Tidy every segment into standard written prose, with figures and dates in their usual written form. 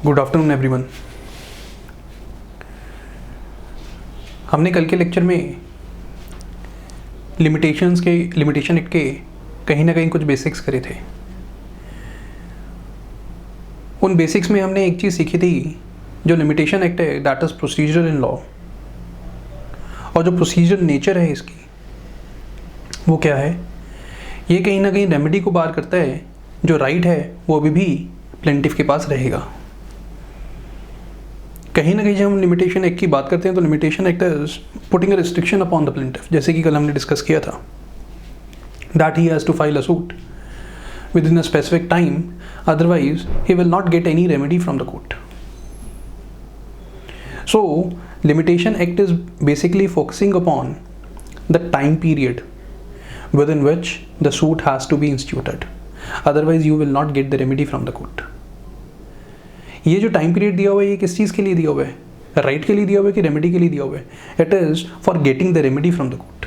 Good afternoon everyone. हमने कल के लेक्चर में लिमिटेशन एक्ट के कहीं ना कहीं कुछ बेसिक्स करे थे। उन बेसिक्स में हमने एक चीज़ सीखी थी, जो लिमिटेशन एक्ट है that is procedure in law, और जो प्रोसीजर नेचर है इसकी वो क्या है, ये कहीं ना कहीं रेमेडी को बार करता है। जो राइट है वो अभी भी प्लेंटिफ के पास रहेगा। कहीं ना कहीं जब हम लिमिटेशन एक्ट की बात करते हैं तो limitation act is putting a restriction upon the plaintiff, जैसे कि कल हमने डिस्कस किया था that he has to file a suit within a specific time, otherwise he will not get any remedy from the court. So limitation act is basically focusing upon the time period within which the suit has to be instituted, otherwise you will not get the remedy from the court. ये जो time period दिया हुआ है ये किस चीज़ के लिए दिया हुआ है? राइट के लिए दिया हुआ है कि रेमेडी के लिए दिया हुआ है? It is for getting the remedy from the court.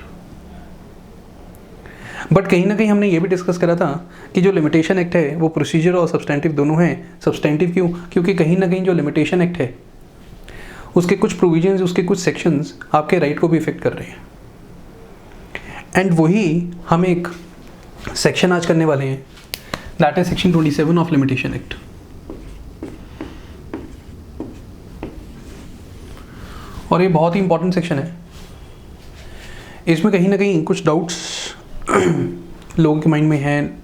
But कहीं ना कहीं हमने ये भी डिस्कस करा था कि जो लिमिटेशन एक्ट है वो प्रोसीजर और सब्सटेंटिव दोनों हैं। सब्सटेंटिव क्यों? क्योंकि कहीं ना कहीं जो लिमिटेशन एक्ट है उसके कुछ प्रोविजंस, उसके कुछ सेक्शंस आपके राइट को भी इफेक्ट कर रहे हैं। एंड वही हम एक सेक्शन आज करने वाले हैं, that is section 27 of limitation act. और ये बहुत ही इंपॉर्टेंट सेक्शन है। इसमें कहीं ना कहीं कुछ डाउट्स लोगों के माइंड में हैं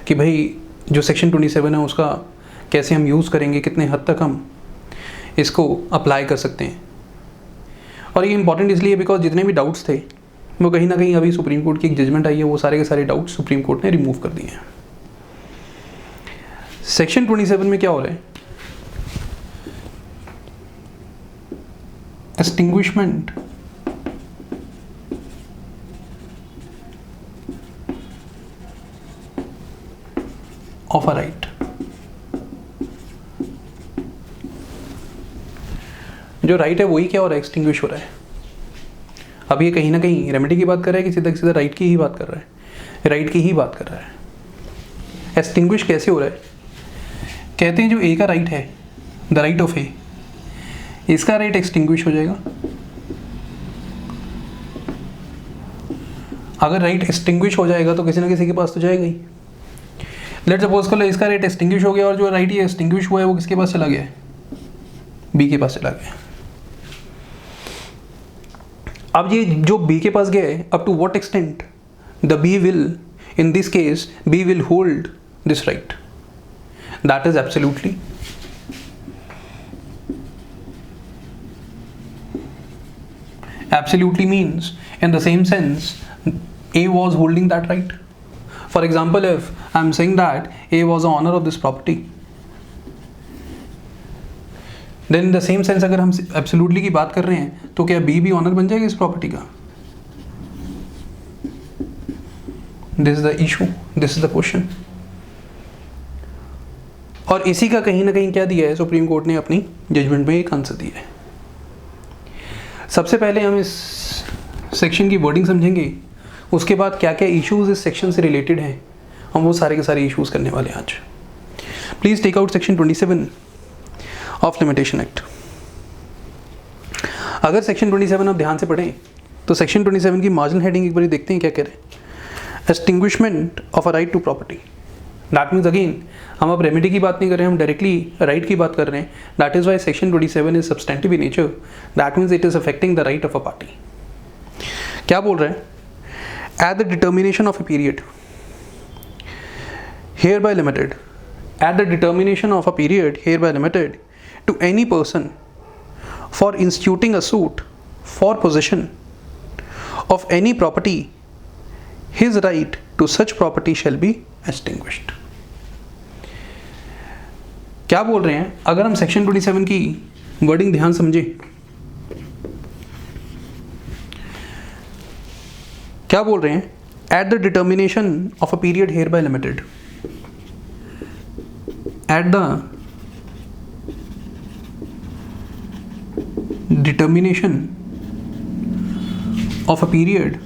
कि भाई जो सेक्शन 27 है उसका कैसे हम यूज़ करेंगे, कितने हद तक हम इसको अप्लाई कर सकते हैं। और ये इंपॉर्टेंट इसलिए बिकॉज जितने भी डाउट्स थे वो कहीं ना कहीं अभी सुप्रीम कोर्ट की एक जजमेंट आई है, वो सारे के सारे डाउट्स सुप्रीम कोर्ट ने रिमूव कर दिए हैं। सेक्शन 27 में क्या हो रहा है? Extinguishment of a right. जो राइट है वही क्या हो रहा है? एक्सटिंग्विश हो रहा है। अब ये कहीं ना कहीं रेमेडी की बात कर रहा है कि सीधा सीधा राइट की ही बात कर रहा है, राइट की ही बात कर रहा है। एक्सटिंग्विश कैसे हो रहा है? कहते हैं जो ए का राइट है, द राइट ऑफ ए, इसका राइट एक्सटिंग्विश हो जाएगा। अगर राइट एक्सटिंग्विश हो जाएगा तो किसी ना किसी के पास तो जाएगा ही। लेट्स सपोज कर लो इसका राइट एक्सटिंग्विश हो गया और जो राइट ये एक्सटिंग्विश हुआ है वो किसके पास चला गया है? बी के पास चला गया। अब ये जो बी के पास गया है, up to what extent the B will, in this case B will hold this right, that is absolutely. Absolutely means in the same sense A was holding that right. For example, if I am saying that A was the owner of this property, then in the same sense अगर हम absolutely की बात कर रहे हैं तो क्या B भी ऑनर बन जाएगा इस प्रॉपर्टी का? This is the issue, this is the question. और इसी का कहीं ना कहीं क्या दिया है सुप्रीम कोर्ट ने अपनी जजमेंट में एक आंसर दिया है। सबसे पहले हम इस सेक्शन की वर्डिंग समझेंगे, उसके बाद क्या क्या इश्यूज इस सेक्शन से रिलेटेड हैं हम वो सारे के सारे इश्यूज करने वाले हैं आज। Please take out section 27 of limitation act. अगर सेक्शन 27 आप ध्यान से पढ़ें तो सेक्शन 27 की मार्जिनल हेडिंग एक बार देखते हैं क्या कह रहे हैं। Extinguishment of a right to property, that means again हम अब रेमेडी की बात नहीं कर रहे हैं, हम डायरेक्टली राइट की बात कर रहे हैं। That is why section 27 is substantive in nature, that means it is affecting the right of a party. क्या बोल रहे हैं? At the determination of a period hereby limited, at the determination of a period hereby limited to any person for instituting a suit for possession of any property, his right to such property shall be extinguished. क्या बोल रहे हैं? अगर हम section 27 की wording ध्यान समझे, क्या बोल रहे हैं? At the determination of a period hereby limited, at the determination of a period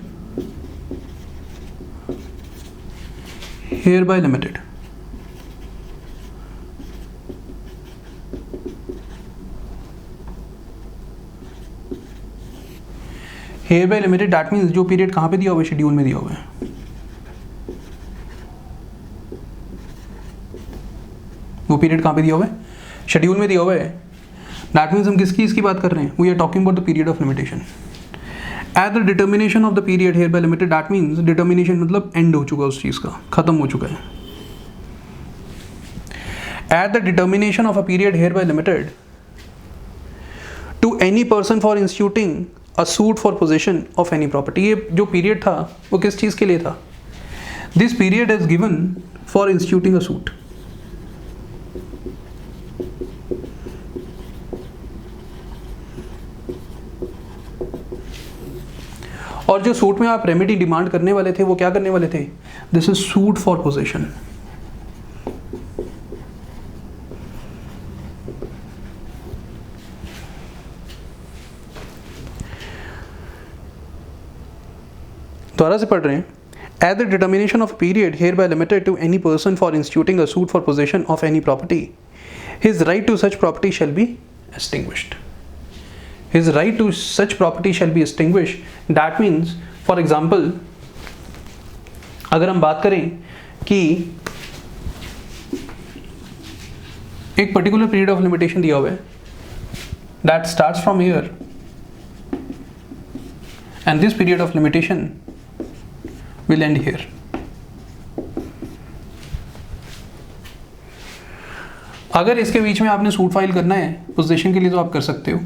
hereby limited, hereby limited that means जो पीरियड कहाँ पे दिया हुआ है, शेड्यूल में दिया हुआ है। वो पीरियड कहाँ पे दिया हुआ है, शेड्यूल में दिया हुआ है। दैट मीन्स हम किसकी इसकी बात कर रहे हैं, we are talking about the period of limitation. At the determination of the period hereby limited that means determination मतलब एंड हो चुका है उस चीज़ का, खत्म हो चुका है। At the determination of a period hereby limited to any person for instituting a suit for possession of any property. ये जो पीरियड था वो किस चीज़ के लिए था, this period is given for instituting a suit. और जो सूट में आप रेमेडी डिमांड करने वाले थे वो क्या करने वाले थे, this is suit for possession. दोबारा से पढ़ रहे हैं, at the determination of period hereby limited to any person for instituting a suit for possession of any property, his right to such property shall be extinguished. His right to such property shall be extinguished. That means, for example, अगर हम बात करें कि एक particular period of limitation दिया हुआ है, that starts from here, and this period of limitation will end here. अगर इसके बीच में आपने सूट फाइल करना है पोजीशन के लिए तो आप कर सकते हो।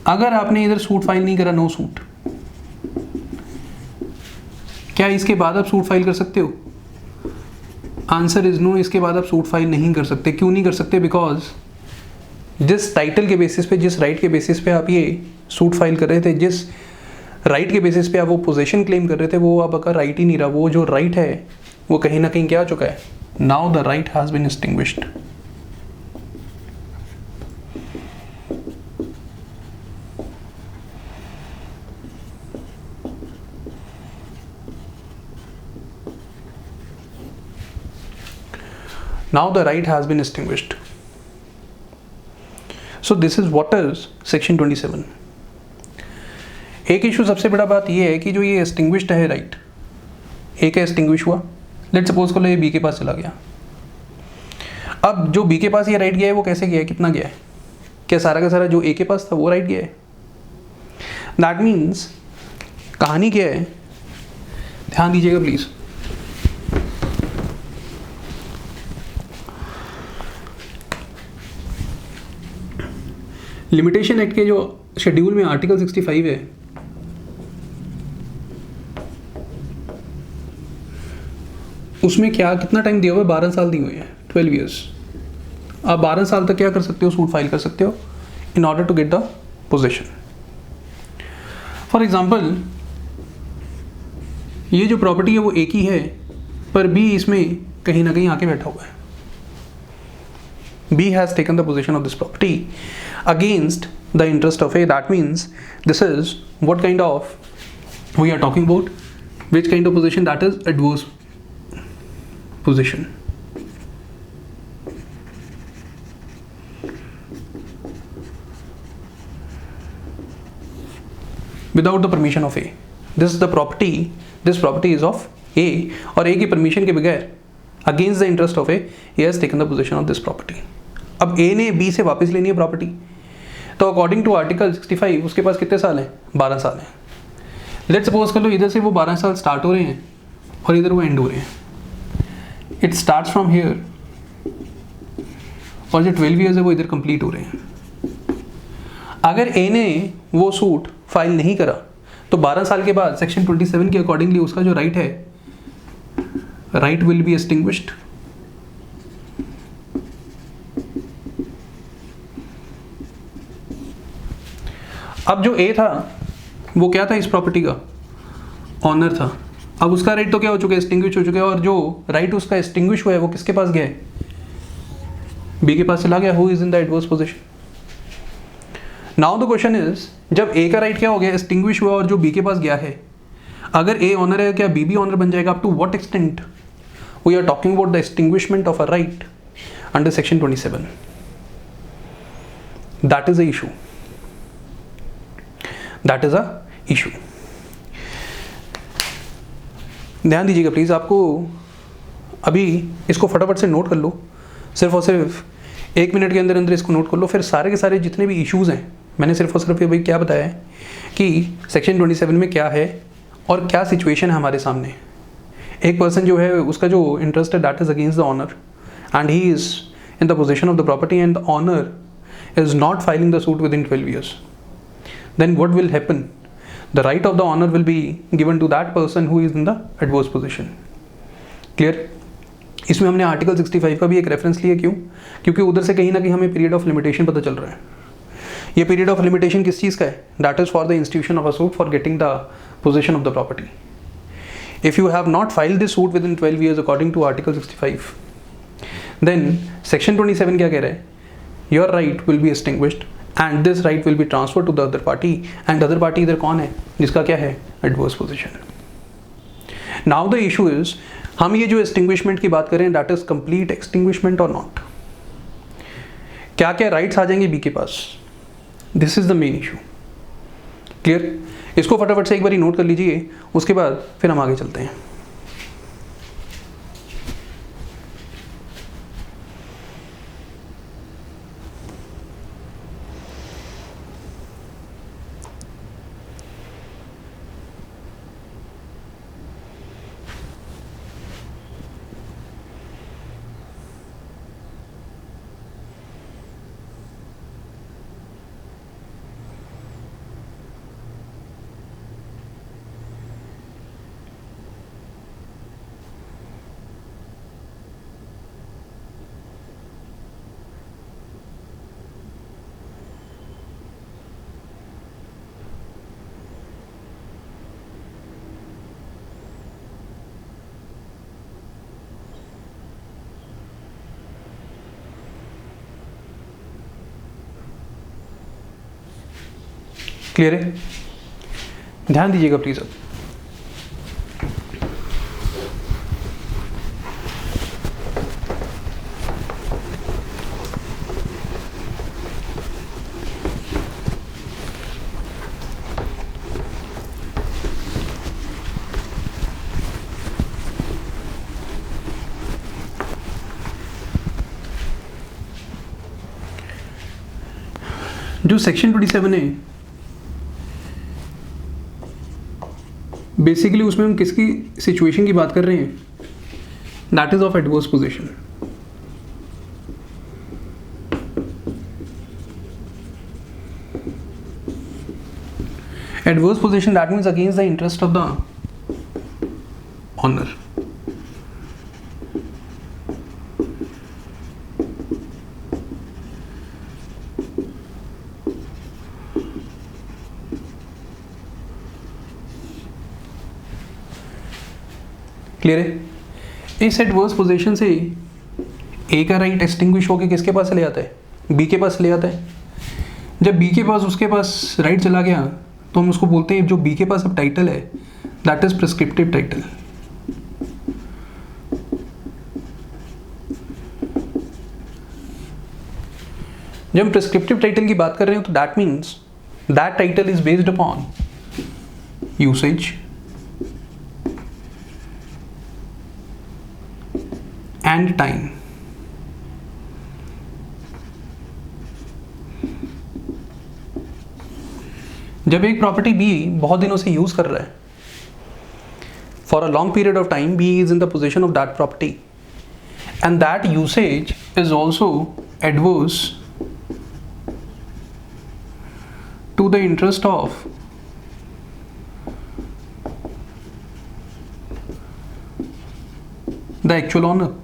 अगर आपने इधर सूट फाइल नहीं करा, नो सूट, क्या इसके बाद आप सूट फाइल कर सकते हो? आंसर इज नो, इसके बाद आप सूट फाइल नहीं कर सकते। क्यों नहीं कर सकते? बिकॉज जिस टाइटल के बेसिस पे, जिस राइट के बेसिस पे आप ये सूट फाइल कर रहे थे, जिस राइट के बेसिस पे आप वो पोजीशन क्लेम कर रहे थे, वो अब अगर राइट ही नहीं रहा, वो जो राइट है वो कहीं ना कहीं क्या हो चुका है, now the right has been extinguished. Now the right has been extinguished. So this is what is section 27. एक इशू सबसे बड़ा बात ये है कि जो ये एक्सटिंग्विश्ड है राइट, ए का एक्सटिंग्विश हुआ, लेट सपोज को लो ये बी के पास चला गया। अब जो बी के पास ये राइट गया है वो कैसे गया है, कितना गया है? क्या सारा का सारा जो ए के पास था वो राइट गया है? दैट मीन्स कहानी क्या है, ध्यान दीजिएगा प्लीज। लिमिटेशन एक्ट के जो शेड्यूल में आर्टिकल 65 है, उसमें क्या कितना टाइम दिया हुआ है, 12 साल दिए हुए हैं, 12 ईयर्स। आप 12 साल तक क्या कर सकते हो, सूट फाइल कर सकते हो in order to get the position. For example ये जो प्रॉपर्टी है वो एक ही है, पर बी इसमें कहीं ना कहीं आके बैठा हुआ है। B has taken the possession of this property against the interest of A. That means this is what kind of we are talking about, which kind of possession, that is adverse possession. Without the permission of A. This is the property, this property is of A और A की permission के बगैर against the interest of A, he has taken the possession of this property. अब A ने B से वापस लेनी है प्रॉपर्टी, तो अकॉर्डिंग टू आर्टिकल 65 उसके पास कितने साल हैं, 12 साल हैं। लेट्स सपोज कर लो इधर से वो 12 साल स्टार्ट हो रहे हैं और इधर वो एंड हो रहे हैं। इट स्टार्ट्स फ्रॉम हियर और जो 12 ईयर्स है वो इधर कंप्लीट हो रहे हैं। अगर A ने वो सूट फाइल नहीं करा तो 12 साल के बाद सेक्शन 27 के अकॉर्डिंगली उसका जो राइट है, राइट विल बी एक्सटिंग्विश्ड। अब जो ए था वो क्या था, इस प्रॉपर्टी का ऑनर था। अब उसका राइट तो क्या हो चुका है, एक्सटिंग्विश हो चुका है, और जो राइट उसका एक्सटिंग्विश हुआ है वो किसके पास गया है, बी के पास चला गया। Who is in the adverse position? Now the question is, जब ए का राइट क्या हो गया, एक्सटिंग्विश हुआ, और जो बी के पास गया है, अगर ए ऑनर है क्या बी भी ऑनर बन जाएगा? Up to what extent? We are talking about the extinguishment of a right under section 27. That is the issue. That is a issue. ध्यान दीजिएगा प्लीज़, आपको अभी इसको फटाफट से नोट कर लो, सिर्फ और सिर्फ 1 मिनट के अंदर अंदर इसको नोट कर लो। फिर सारे के सारे जितने भी इश्यूज़ हैं, मैंने सिर्फ और सिर्फ ये भाई क्या बताया है कि सेक्शन 27 में क्या है और क्या सिचुएशन है हमारे सामने। एक पर्सन जो है उसका जो इंटरेस्ट है that is against the owner and he is in the position of the property and the owner is not filing the suit within 12 years, then what will happen? The right of the honor will be given to that person who is in the adverse position. Clear? इसमें हमने article 65 का भी एक reference लिया, क्यों? क्योंकि उधर से कहीं ना कहीं हमें पीरियड ऑफ लिमिटेशन पता चल रहा है। ये पीरियड ऑफ लिमिटेशन किस चीज़ का है? That is for the institution of a suit for getting the position of the property. If you have not filed this suit within 12 years according to article 65, then section 27 क्या कह रहा है? Your right will be extinguished and this right will be transferred to the other party, and other party इधर कौन है? जिसका क्या है? adverse position. Now the issue is, हम ये जो extinguishment की बात करें, that is complete extinguishment or not? क्या क्या rights आ जाएंगे बी के पास? This is the main issue. Clear? इसको फटाफट से एक बार नोट कर लीजिए, उसके बाद फिर हम आगे चलते हैं। क्लियर है? ध्यान दीजिएगा प्लीज। अब जो सेक्शन 27 है, बेसिकली उसमें हम किसकी सिचुएशन की बात कर रहे हैं? That is of adverse position. Adverse position that means against the interest of the owner. Clear है? इस एडवर्स पोजीशन से ए का राइट एक्सटिंग्विश होकर किसके पास चले जाता है? बी के पास चले जाता है। जब बी के पास उसके पास राइट चला गया तो हम उसको बोलते हैं, जो बी के पास अब टाइटल है दैट इज प्रिस्क्रिप्टिव टाइटल। जब हम प्रिस्क्रिप्टिव टाइटल की बात कर रहे हैं तो that means that title is based upon usage and time. जब एक प्रॉपर्टी बी बहुत दिनों से यूज कर रहा है, for a long period of time B is in the position of that property and that usage is also adverse to the interest of the actual owner.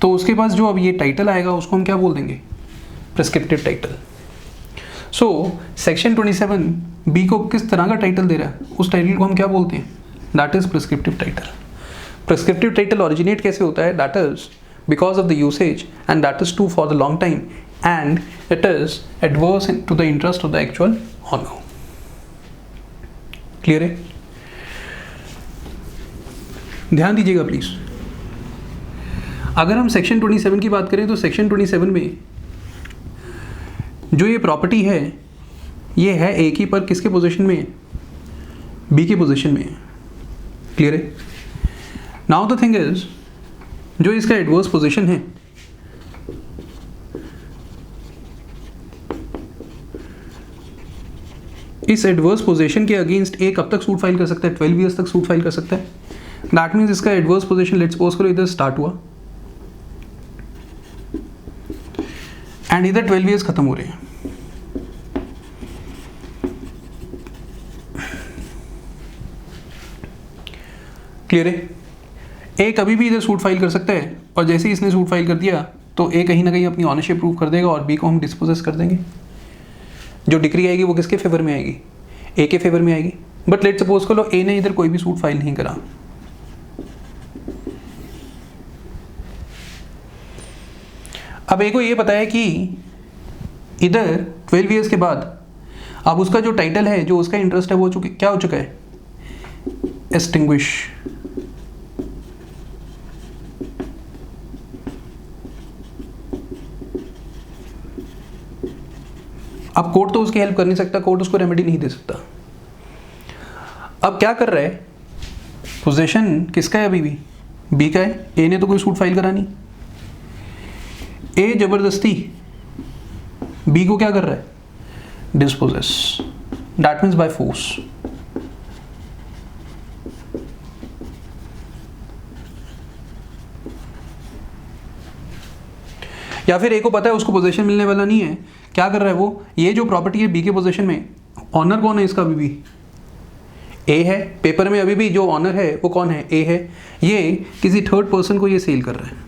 तो उसके पास जो अब ये टाइटल आएगा उसको हम क्या बोल देंगे? Prescriptive title. So section 27 B को किस तरह का टाइटल दे रहा है, उस टाइटल को हम क्या बोलते हैं? That is prescriptive title. Prescriptive title originate कैसे होता है? That is because of the usage and that is to for the long time and it is adverse to the interest of the actual owner. Clear है? ध्यान दीजिएगा please. अगर हम section 27 की बात करें तो सेक्शन 27 में जो ये प्रॉपर्टी है ये है ए की, पर किसके पोजीशन में है? बी की पोजीशन में है। क्लियर है? नाउ द थिंग इज, जो इसका एडवर्स पोजीशन है, इस एडवर्स पोजीशन के अगेंस्ट ए कब तक सूट फाइल कर सकता है? 12 ईयर्स तक सूट फाइल कर सकता है। दैट मीन्स इसका एडवर्स पोजीशन लेट्स सपोज करो इधर स्टार्ट हुआ एंड इधर 12 ईयर्स खत्म हो रहे हैं। क्लियर है? ए कभी भी इधर सूट फाइल कर सकता है, और जैसे ही इसने सूट फाइल कर दिया तो ए कहीं ना कहीं अपनी ऑनरशिप प्रूव कर देगा और बी को हम डिस्पोजेस कर देंगे। जो डिक्री आएगी वो किसके फेवर में आएगी? ए के फेवर में आएगी। बट लेट सपोज करो ए ने इधर कोई भी सूट फाइल नहीं करा, अब ए को ये पता है कि इधर 12 ईयर्स के बाद अब उसका जो टाइटल है, जो उसका इंटरेस्ट है, वो क्या हो चुका है? एक्सटिंग्विश। अब कोर्ट तो उसकी हेल्प कर नहीं सकता, कोर्ट उसको रेमेडी नहीं दे सकता। अब क्या कर रहा है? पोजीशन किसका है? अभी भी बी का है। ए ने तो कोई सूट फाइल करा नहीं। ए जबरदस्ती बी को क्या कर रहा है? Dispossess. That means by force. या फिर ए को पता है उसको पोजीशन मिलने वाला नहीं है, क्या कर रहा है वो? ये जो प्रॉपर्टी है बी के पोजीशन में, ऑनर कौन है इसका? अभी भी ए है। पेपर में अभी भी जो ऑनर है वो कौन है? ए है। ये किसी थर्ड पर्सन को ये सेल कर रहा है।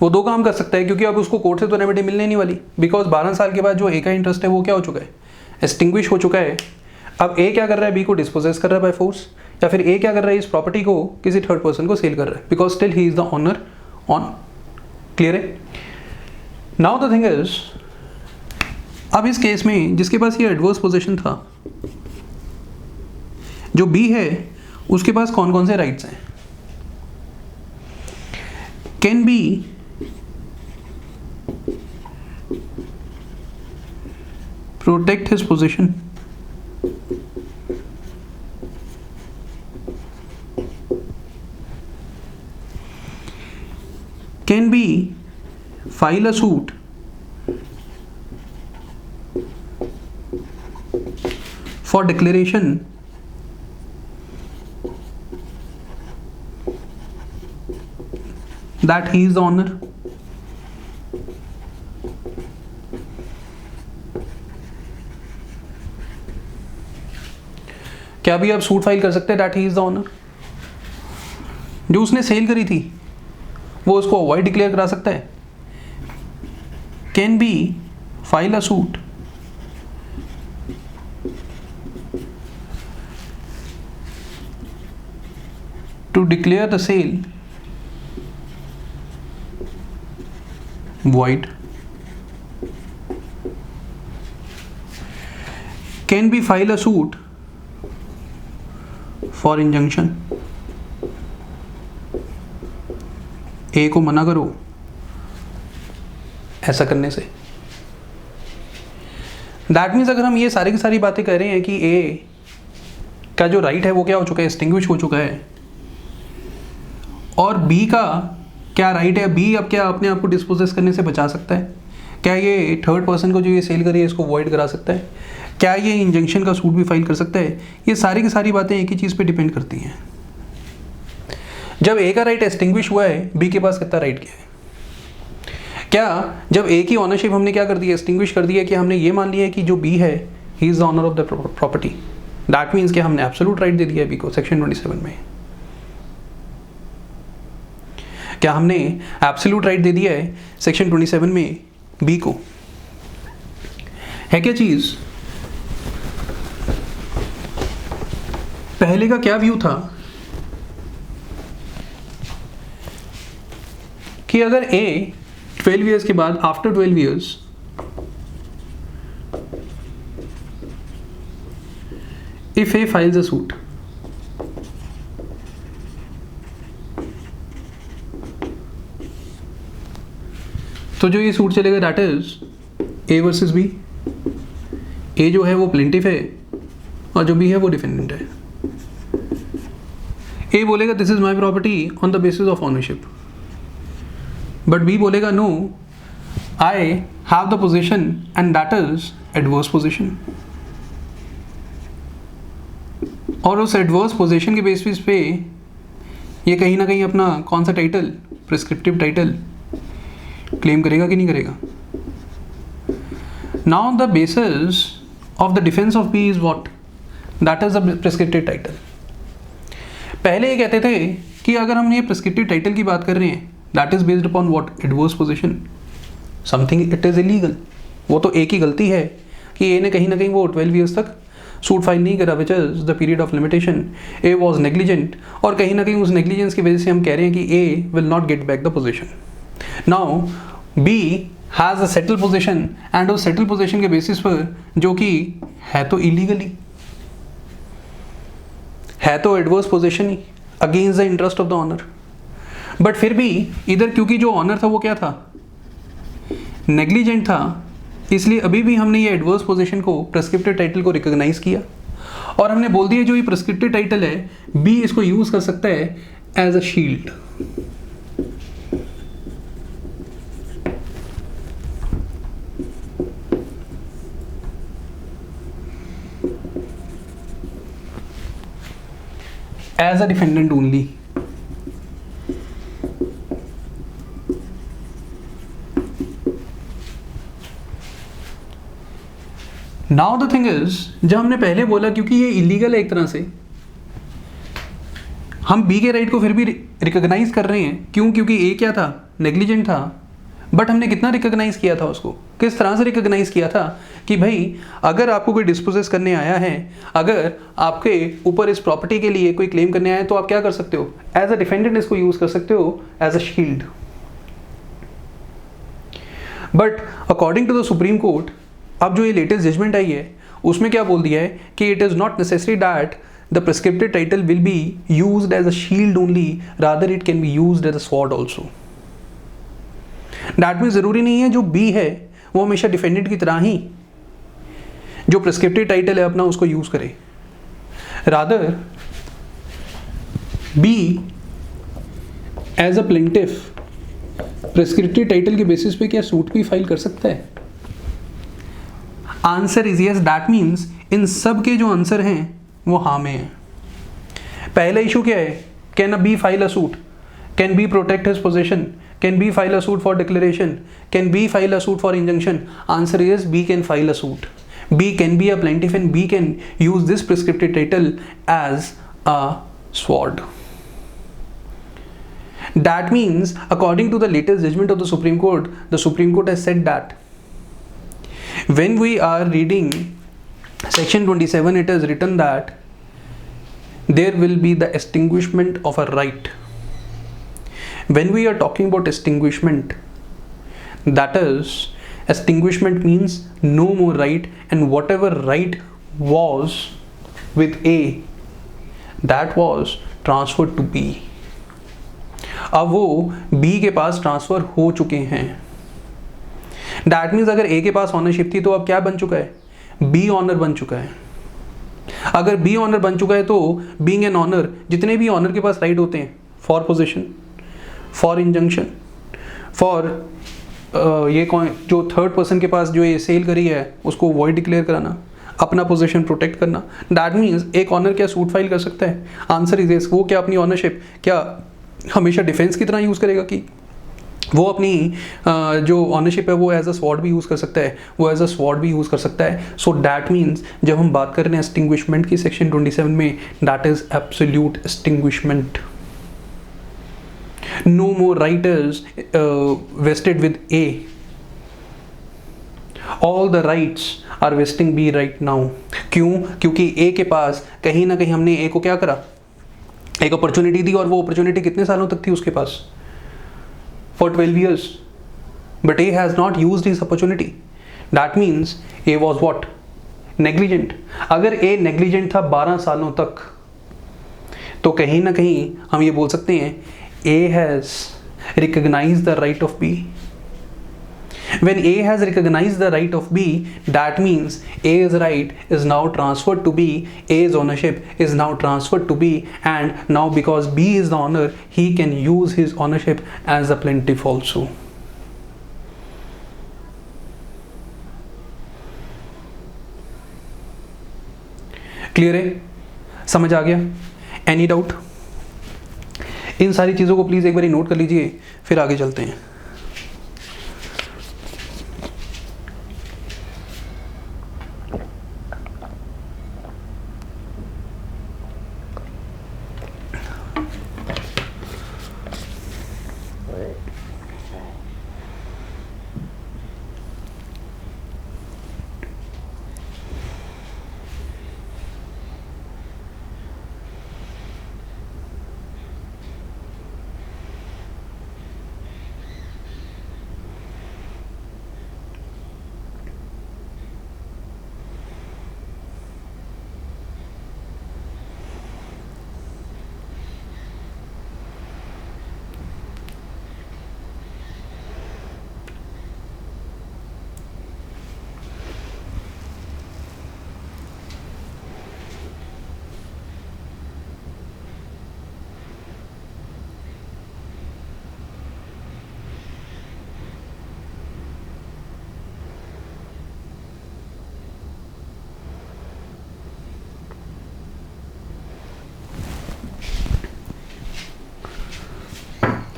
वो दो काम कर सकता है, क्योंकि अब उसको कोर्ट से तो रेमेडी मिलने नहीं वाली, बिकॉज 12 साल के बाद जो ए का इंटरेस्ट है वो क्या हो चुका है? एक्सटिंग्विश हो चुका है। अब ए क्या कर रहा है? बी को डिस्पोजेस कर रहा है बाय फोर्स। या फिर ए क्या कर रहा है? इस प्रॉपर्टी को किसी थर्ड पर्सन को सेल कर रहा है, because still he is the owner on. Clear है? नाउ द थिंग इज, अब इस केस में जिसके पास ये एडवर्स पोजीशन था, जो बी है, उसके पास कौन कौन से राइट्स हैं? Can B protect his position, can be file a suit for declaration that he is the owner. क्या भी आप सूट फाइल कर सकते हैं that he is the owner? जो उसने सेल करी थी वो उसको अवॉइड डिक्लेयर करा सकता है। Can B file a suit to declare the sale void. Can be file a suit for injunction. A को मना करो ऐसा करने से। दैट मीन्स अगर हम ये सारी की सारी बातें कर रहे हैं कि ए का जो राइट है वो क्या हो चुका है? एक्सटिंग्विश हो चुका है, और बी का क्या राइट है? बी अब क्या अपने आप को डिस्पोजेस करने से बचा सकता है? क्या ये थर्ड पर्सन को जो ये सेल करी है इसको वॉइड करा सकता है? क्या ये इंजंक्शन का सूट भी फाइल कर सकता है? ये सारी की सारी बातें एक ही चीज़ पे डिपेंड करती हैं। जब ए का राइट एक्सटिंग्विश हुआ है, बी के पास कितना राइट क्या है? क्या जब ए की ऑनरशिप हमने क्या कर दी है? एक्सटिंग्विश कर दी है कि हमने ये मान लिया है कि जो बी है he is the owner of the property. That means कि हमने एब्सोल्यूट राइट दे दिया है बी को सेक्शन 27 में। क्या हमने एब्सोल्यूट राइट दे दिया है सेक्शन 27 में बी को? है क्या चीज? पहले का क्या व्यू था कि अगर ए 12 ईयर्स के बाद, after 12 years, if A files uh suit, तो जो ये सूट चलेगा that is A versus B. A जो है वो प्लेंटिफ है और जो बी है वो डिफेंडेंट है। ए बोलेगा this is my property on the basis of ownership, but B बोलेगा no, I have the position and that is adverse position. और उस एडवर्स पोजीशन के बेसिस पे ये कहीं ना कहीं अपना कौन सा टाइटल, प्रिस्क्रिप्टिव टाइटल क्लेम करेगा कि नहीं करेगा। Now the basis of the defence of B is what, that is the prescriptive title. पहले ये कहते थे कि अगर हम ये प्रिस्क्रिप्टिव टाइटल की बात कर रहे हैं that is based upon what, adverse position, something it is illegal. वो तो ए की गलती है कि ए ने कहीं ना कहीं वो 12 ईयर्स तक सूट फाइल नहीं करा, which is the period of limitation. A was negligent, और कहीं ना कहीं उस नेग्लिजेंस की वजह से हम कह रहे हैं कि A will not get back the position. Now B has a settle position, and उस सेटल पोजीशन के बेसिस पर, जो कि है तो इलीगली, है तो एडवर्स पोजीशन ही against the interest of the owner, but फिर भी इधर क्योंकि जो ऑनर था वो क्या था, नेग्लिजेंट था, इसलिए अभी भी हमने ये एडवर्स पोजीशन को, प्रिस्क्रिप्टिव टाइटल को रिकॉग्नाइज किया और हमने बोल दिया जो ये प्रिस्क्रिप्टिव टाइटल है बी इसको यूज कर सकता है as a shield. As a defendant only. Now the thing is, जब हमने पहले बोला क्योंकि ये इलीगल है एक तरह से, हम बी के राइट को फिर भी रिकॉग्नाइज कर रहे हैं। क्यों? क्योंकि ए क्या था, नेग्लिजेंट था, बट हमने कितना रिकॉग्नाइज किया था उसको, किस तरह से रिकॉग्नाइज किया था कि भाई अगर आपको कोई डिस्पोजेस करने आया है, अगर आपके ऊपर इस प्रॉपर्टी के लिए कोई क्लेम करने आया है तो आप क्या कर सकते हो, एज अ डिफेंडेंट इसको यूज कर सकते हो as a shield. But according to the Supreme Court, अब जो ये लेटेस्ट जजमेंट आई है उसमें क्या बोल दिया है कि it is not necessary that the prescriptive title will be used as a shield only, rather it can be used as a sword also. That mean जरूरी नहीं है जो बी है वो हमेशा डिफेंडेंट की तरह ही जो प्रिस्क्रिप्टिव टाइटल है अपना उसको यूज करे, rather B as a plaintiff prescriptive title के बेसिस पे क्या सूट भी फाइल कर सकता है। Answer is yes, that means in सब के जो आंसर हैं वो हाँ में है। पहला इशू क्या है, can a B file a suit, can B protect his position, can B file a suit for declaration, can B file a suit for injunction. Answer is B can file a suit, B can be a plaintiff and B can use this prescriptive title as a sword. That means, according to the latest judgment of the Supreme Court has said that when we are reading section 27, it is written that there will be the extinguishment of a right. When we are talking about extinguishment, that is, extinguishment means no more right, and whatever right was with A, that was transferred to B. अब वो B के पास transfer हो चुके हैं। That means अगर A के पास ownership थी तो अब क्या बन चुका है, B ऑनर बन चुका है। अगर B ऑनर बन चुका है तो बीइंग एन ऑनर, जितने भी ऑनर के पास राइट होते हैं for position, for injunction, for ये कौन जो थर्ड पर्सन के पास जो ये सेल करी है उसको वॉइड डिक्लेयर कराना, अपना पोजीशन प्रोटेक्ट करना, दैट मीन्स एक ऑनर क्या सूट फाइल कर सकता है। Answer is yes. वो क्या अपनी ऑनरशिप क्या हमेशा डिफेंस की तरह यूज़ करेगा कि वो अपनी जो ऑनरशिप है वो एज अ स्वॉर्ड भी यूज़ कर सकता है, वो एज अ स्वॉर्ड भी यूज़ कर सकता है। सो दैट मीन्स जब हम बात कर रहे हैं एक्सटिंग्विशमेंट की सेक्शन 27 में, that is absolute extinguishment. No more right is vested with A, all the rights are vesting B right now. क्यों? क्योंकि ए के पास कहीं ना कहीं हमने ए को क्या करा, एक अपॉर्चुनिटी दी, और वो अपॉर्चुनिटी कितने सालों तक थी उसके पास, for 12 years, but A has not used his opportunity. That means A was what, negligent. अगर ए नेग्लिजेंट था 12 सालों तक तो कहीं ना कहीं हम ये बोल सकते हैं A has recognise the right of B. When A has recognized the right of B, that means A's right is now transferred to B, A's ownership is now transferred to B, and now because B is the owner, he can use his ownership as a plaintiff also. Clear है? समझ आ गया? Any doubt? इन सारी चीज़ों को please एक बार note कर लीजिए, फिर आगे चलते हैं।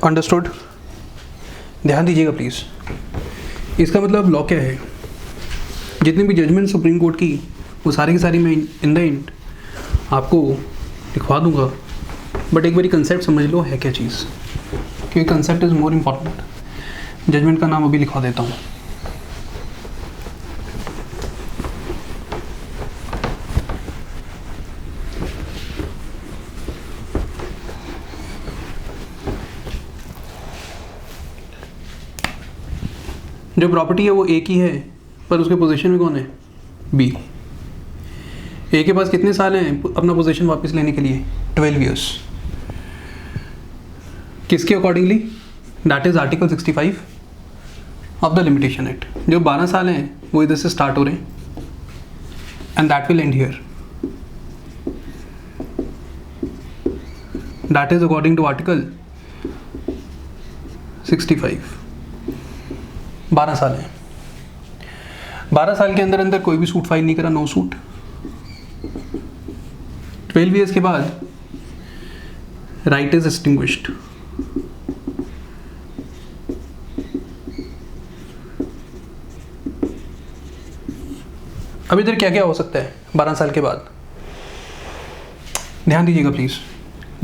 अंडरस्टूड? ध्यान दीजिएगा प्लीज़। इसका मतलब लॉ क्या है? जितनी भी जजमेंट सुप्रीम कोर्ट की वो सारी की सारी मैं इन द एंड आपको लिखवा दूंगा, बट एक बारी कंसेप्ट समझ लो है क्या चीज़, क्योंकि concept is more important. Judgement का नाम अभी लिखवा देता हूँ। जो प्रॉपर्टी है वो ए की है, पर उसके पोजीशन में कौन है? बी। ए के पास कितने साल हैं अपना पोजीशन वापस लेने के लिए? 12 ईयर्स। किसके accordingly? That is article 65 of the limitation act. जो 12 साल हैं वो इधर से स्टार्ट हो रहे हैं and that will end here. That is according to article 65। 12 साल है। 12 साल के अंदर अंदर कोई भी सूट फाइल नहीं करा, नो सूट। 12 ईयर्स के बाद राइट इज एक्सटिंग्विश्ड। अब इधर क्या क्या हो सकता है 12 साल के बाद? ध्यान दीजिएगा प्लीज।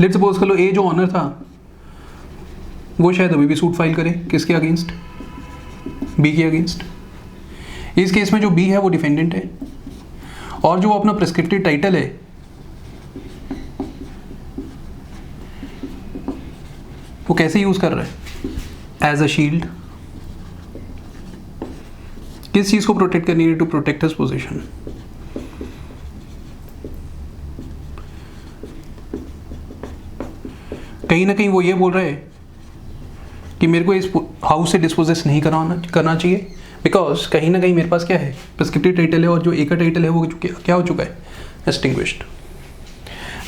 लेट्स सपोज कर लो ए जो ऑनर था वो शायद अभी भी सूट फाइल करे। किसके अगेंस्ट? बी के अगेंस्ट। इस केस में जो बी है वो डिफेंडेंट है, और जो अपना प्रिस्क्रिप्टिव टाइटल है वो कैसे यूज कर रहा है? As a shield. किस चीज को प्रोटेक्ट करनी है? To protect his position. कहीं ना कहीं वो ये बोल रहे हैं कि मेरे को इस हाउस से डिस्पोजेस नहीं करना चाहिए, बिकॉज कहीं ना कहीं मेरे पास क्या है? प्रिस्क्रिप्टिव टाइटल है, और जो ए का टाइटल है वो क्या हो चुका है? Extinguished.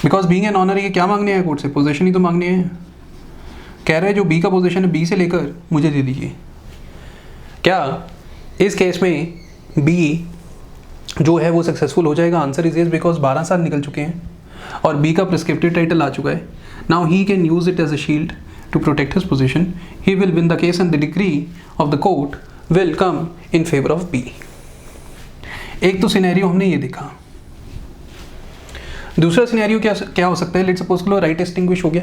Because being an owner ये क्या मांगने हैं कोर्ट से? पोजीशन ही तो मांगने हैं। कह रहे हैं जो बी का पोजीशन है बी से लेकर मुझे दे दीजिए। क्या इस केस में बी जो है वो सक्सेसफुल हो जाएगा? आंसर इज यस, बिकॉज 12 साल निकल चुके हैं और बी का प्रिस्क्रिप्टिव टाइटल आ चुका है। Now he can use it as a shield to protect his position. He will win the case and the decree of the court will come in favor of B. एक तो scenario हमने ये देखा। दूसरा scenario क्या हो सकता है? लेट्स सपोज करो राइट एक्सटिंग्विश हो गया।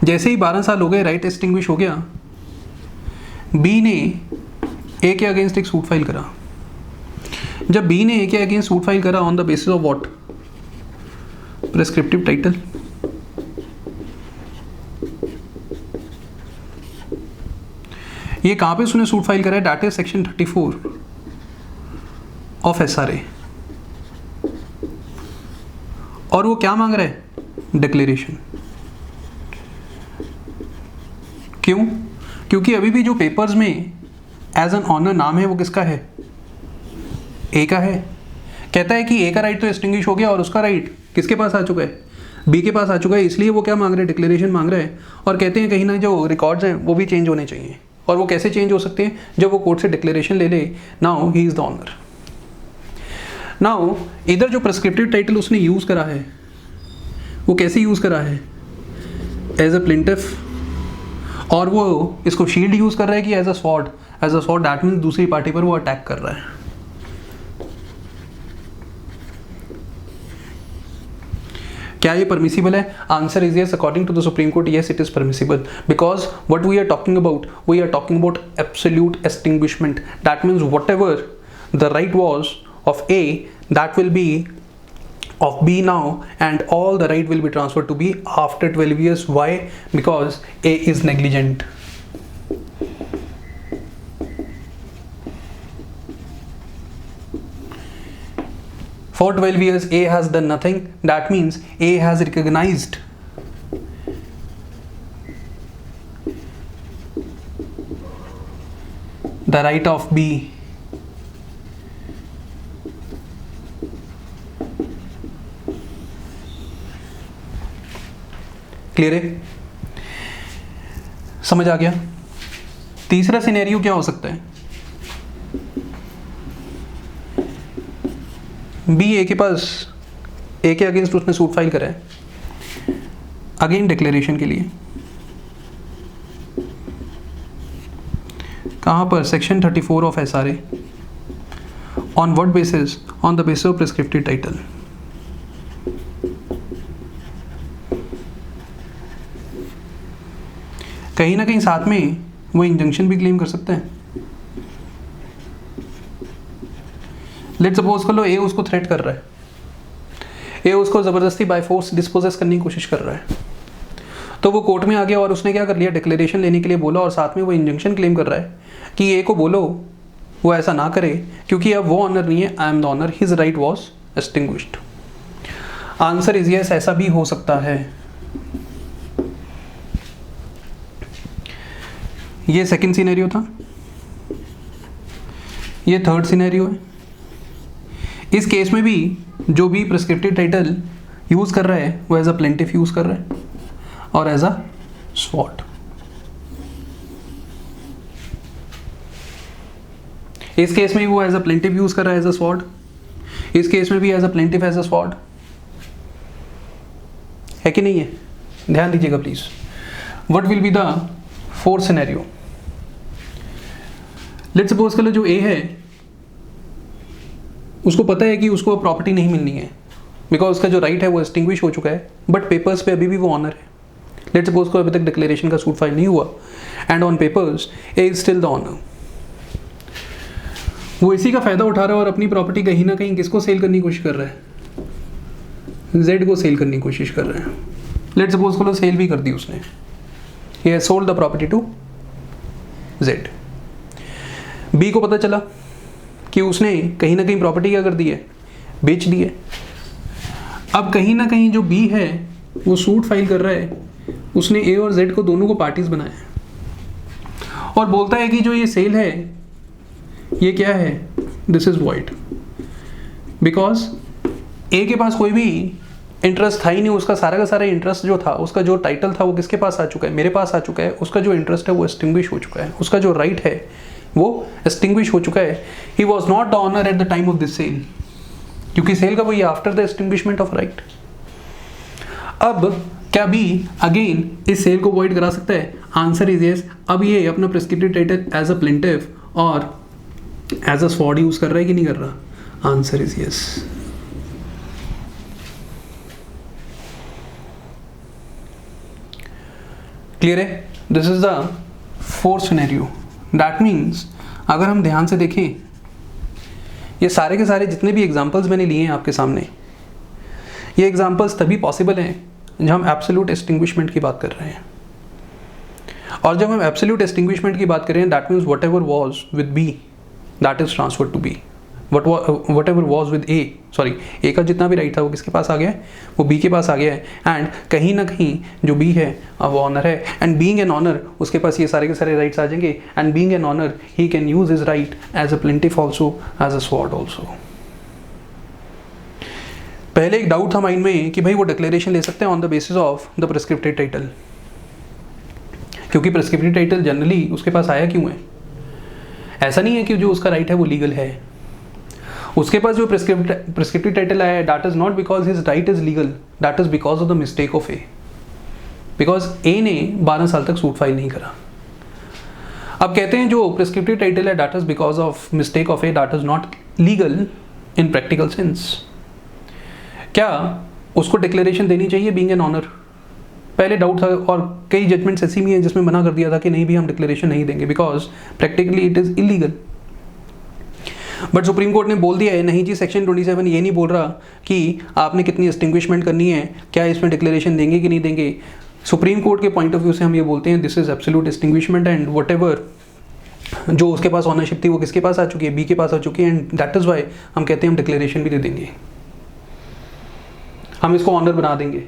जैसे ही 12 साल हो गए, राइट एक्सटिंग्विश हो गया, बी ने ए के अगेंस्ट एक सूट फाइल करा। जब बी ने ए के अगेंस्ट सूट फाइल करा on the basis of what? Prescriptive title. ये कहाँ पे उसने सूट फाइल करा है? That is section 34 of SRA। और वो क्या मांग रहा है? डिक्लेरेशन। क्यों? क्योंकि अभी भी जो पेपर्स में एज एन ऑनर नाम है वो किसका है, ए का है। कहता है कि ए का राइट तो एक्सटिंग्विश हो गया और उसका राइट किसके पास आ चुका है, बी के पास आ चुका है, इसलिए वो क्या मांग रहे हैं, डिक्लेरेशन मांग रहे हैं। और कहते हैं कहीं ना जो रिकॉर्ड्स हैं वो भी चेंज होने चाहिए। और वो कैसे चेंज हो सकते हैं, जब वो कोर्ट से डिक्लेरेशन ले ले, now he is the owner. Now इधर जो प्रिस्क्रिप्टिव टाइटल उसने यूज़ करा है वो कैसे यूज़ करा है, एज अ प्लिंटिफ, और वो इसको शील्ड यूज़ कर रहा है कि as a sword. As a sword that means दूसरी पार्टी पर वो अटैक कर रहा है। क्या ये परमिसिबल है? Answer is yes, according to the Supreme Court yes it is permissible, because what we are talking about absolute extinguishment. That means whatever the right was of A, that will be of B now, and all the right will be transferred to B after 12 years. Why? Because A is negligent. For 12 years A has done nothing. That means A has recognized the right of B. Clear है? समझ आ गया? तीसरा scenario क्या हो सकता है, B ए के पास, ए के अगेंस्ट उसने सूट फाइल करा है अगेन डिक्लेरेशन के लिए। कहाँ पर? Section 34 of SRA। On what basis? On the basis of prescriptive title. कहीं ना कहीं साथ में वो इंजंक्शन भी क्लेम कर सकते हैं। लेट्स सपोज कर लो ए उसको थ्रेट कर रहा है, ए उसको ज़बरदस्ती बाय फोर्स डिस्पोजेस करने की कोशिश कर रहा है, तो वो कोर्ट में आ गया और उसने क्या कर लिया, डिक्लेरेशन लेने के लिए बोला, और साथ में वो इंजंक्शन क्लेम कर रहा है कि ए को बोलो वो ऐसा ना करे क्योंकि अब वो ऑनर नहीं है, I am the owner, his right was extinguished. Answer is yes, ऐसा भी हो सकता है। ये सेकंड सिनेरियो था, ये थर्ड सिनेरियो है। इस केस में भी जो भी प्रिस्क्रिप्टिव टाइटल यूज़ कर रहा है वो एज अ प्लेंटिफ यूज़ कर रहा है और एज अ स्वॉर्ड। इस केस में वो एज अ प्लेंटिफ यूज़ कर रहा है एज अ स्वॉर्ड, इस केस में भी as a plaintiff as a sword, है कि नहीं है? ध्यान दीजिएगा please. What will be the fourth scenario? Let's suppose कर लो जो ए है उसको पता है कि उसको प्रॉपर्टी नहीं मिलनी है बिकॉज उसका जो राइट है वो एक्सटिंग्विश हो चुका है, बट पेपर्स पे अभी भी वो ऑनर है। लेट्स सपोज को अभी तक डिक्लेरेशन का सूट फाइल नहीं हुआ and on papers A is still the owner. वो इसी का फायदा उठा रहा है और अपनी प्रॉपर्टी कहीं ना कहीं किसको सेल करने की कोशिश कर रहा है, जेड को सेल करने की कोशिश कर रहे हैं। लेट्स सपोज को सेल भी कर दी उसने, he has sold the property to Z. B को पता चला कि उसने कहीं ना कहीं प्रॉपर्टी क्या कर दी है, बेच दी है। अब कहीं ना कहीं जो बी है वो सूट फाइल कर रहा है, उसने ए और जेड को दोनों को पार्टीज बनाया और बोलता है कि जो ये सेल है ये क्या है, दिस इज वॉइड, बिकॉज ए के पास कोई भी इंटरेस्ट था ही नहीं, उसका सारा का सारा इंटरेस्ट जो था, उसका जो टाइटल था वो किसके पास आ चुका है, मेरे पास आ चुका है। उसका जो इंटरेस्ट है वो एक्सटिंग्विश हो चुका है, उसका जो राइट है वो एक्सटिंग्विश हो चुका है। He was not the owner at the time of this sale, क्योंकि सेल का वही after the extinguishment of right. अब क्या बी अगेन इस सेल को वॉइड करा सकता है? Answer is yes. अब ये अपना prescriptive title as a plaintiff और एज अ स्वॉर्ड यूज कर रहा है कि नहीं कर रहा? Answer is yes. क्लियर है? This is the fourth scenario. That means अगर हम ध्यान से देखें, ये सारे के सारे जितने भी एग्जाम्पल्स मैंने लिए हैं आपके सामने, ये एग्जाम्पल्स तभी पॉसिबल हैं जब हम एब्सोल्यूट एक्सटिंग्विशमेंट की बात कर रहे हैं। और जब हम एब्सोल्यूट एक्सटिंग्विशमेंट की बात कर रहे हैं, that means whatever was with B that is transferred to B, whatever was with A, sorry A का जितना भी राइट था वो किसके पास आ गया है, वो बी के पास आ गया है। एंड कहीं ना कहीं जो बी है वो ऑनर है, एंड बीइंग एन ऑनर उसके पास ये सारे के सारे राइट्स आ जाएंगे, and being an owner he can use his right as a plaintiff also as a sword also. पहले एक डाउट था माइंड में कि भाई वो डिक्लेरेशन ले सकते हैं on the basis of the prescripted title, क्योंकि प्रिस्क्रिप्टेड टाइटल जनरली उसके पास आया क्यों है, ऐसा नहीं है कि जो उसका राइट है वो लीगल है, उसके पास जो प्रिस्क्रिप्टिव टाइटल आया है that is not because his right is legal, that is because of the mistake of A, because A ने 12 साल तक सूट फाइल नहीं करा। अब कहते हैं जो प्रिस्क्रिप्टिव टाइटल है that is because of mistake of A, that is not legal in practical sense. क्या उसको डिक्लेरेशन देनी चाहिए बीइंग एन ऑनर? पहले डाउट था, और कई जजमेंट्स ऐसी भी हैं जिसमें मना कर दिया था कि नहीं भी हम डिक्लेरेशन नहीं देंगे because practically it is illegal. But supreme court ने बोल दिया है नहीं जी, सेक्शन 27 ये नहीं बोल रहा कि आपने कितनी एक्सटिंग्विशमेंट करनी है, क्या इसमें डिक्लेरेशन देंगे कि नहीं देंगे। सुप्रीम कोर्ट के पॉइंट ऑफ व्यू से हम ये बोलते हैं this is absolute extinguishment, and what ever जो उसके पास ऑनरशिप थी वो किसके पास आ चुकी है, बी के पास आ चुकी है, एंड दैट इज वाई हम कहते हैं हम डिक्लेरेशन भी दे देंगे, हम इसको ऑनर बना देंगे।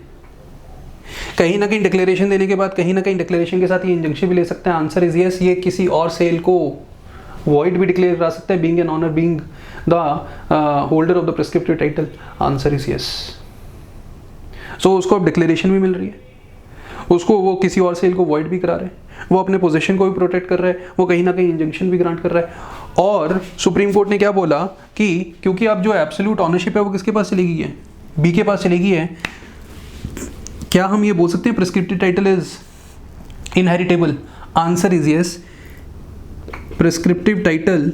कहीं ना कहीं डिक्लेरेशन देने के बाद कहीं ना कहीं डिक्लेरेशन के साथ ये इंजंक्शन भी ले सकते हैं, आंसर इज यस, ये किसी और सेल को वॉइड भी डिक्लेयर करा सकता है being an owner, being the holder of the prescriptive title, answer is yes. So उसको अब डिक्लेरेशन भी मिल रही है, उसको वो किसी और सेल को वॉइड भी करा रहे हैं, वो अपने पोजीशन को भी प्रोटेक्ट कर रहा है, वो कहीं ना कहीं इंजंक्शन भी ग्रांट कर रहा है। और सुप्रीम कोर्ट ने क्या बोला कि क्योंकि अब जो एब्सोल्यूट ऑनरशिप है वो किसके पास चली गई है, बी के पास चली गई है, क्या हम ये बोल सकते हैं prescriptive title is inheritable? Answer is yes, prescriptive title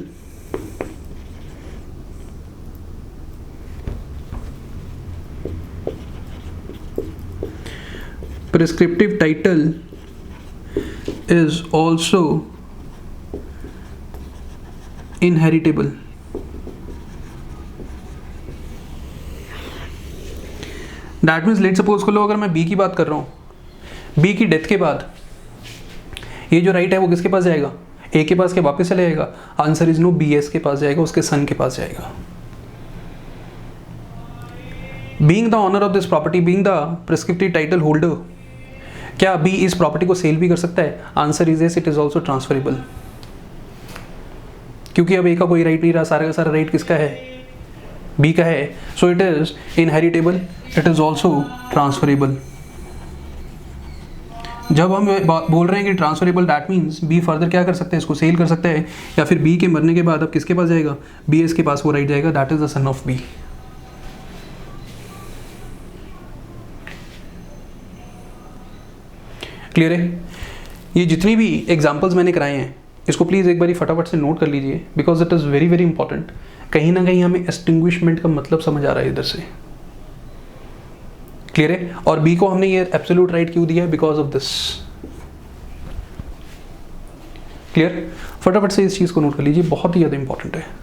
is also inheritable. That means let suppose कर लो अगर मैं बी की बात कर रहा हूँ, बी की डेथ के बाद ये जो राइट है वो किसके पास जाएगा, ए के पास के वापस चले जाएगा? Answer is no, B's के पास जाएगा, उसके सन के पास जाएगा। Being the owner of this property, being the prescriptive title holder, क्या बी इस प्रॉपर्टी को सेल भी कर सकता है? Answer is yes, it is also transferable, क्योंकि अब ए का कोई राइट नहीं रहा, सारा का सारा राइट किसका है, बी का है। So it is inheritable, it is also transferable. जब हम बोल रहे हैं कि transferable, that means be further क्या कर सकते हैं, इसको सेल कर सकता है, या फिर बी के मरने के बाद अब किसके पास जाएगा, बी एस के पास वो राइट जाएगा, that is the son of B. Clear है? ये जितनी भी एग्जाम्पल्स मैंने कराए हैं इसको प्लीज़ एक बारी फटाफट से नोट कर लीजिए, because it is very very important. कहीं ना कहीं हमें एक्सटिंग्विशमेंट का मतलब समझ आ रहा है इधर से। क्लियर है? और बी को हमने ये एब्सोल्यूट राइट क्यों दिया है, बिकॉज ऑफ दिस। क्लियर? फटाफट से इस चीज़ को नोट कर लीजिए, बहुत ही ज़्यादा इंपॉर्टेंट है।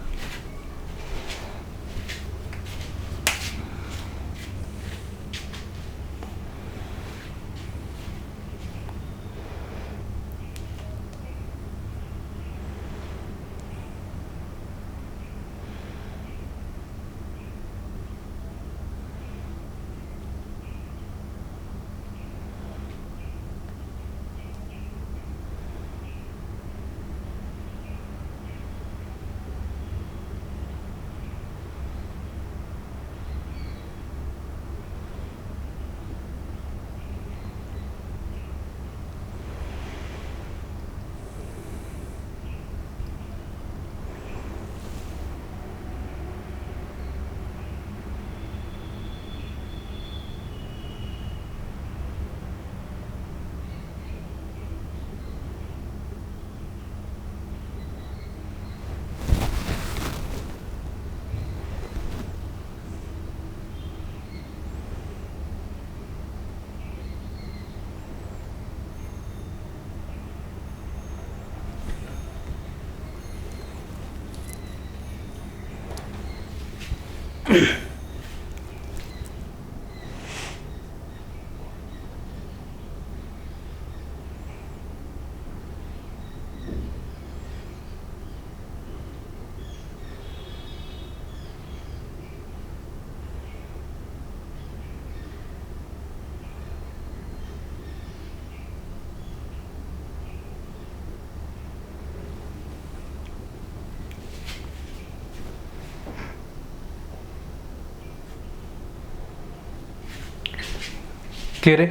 क्लियर है?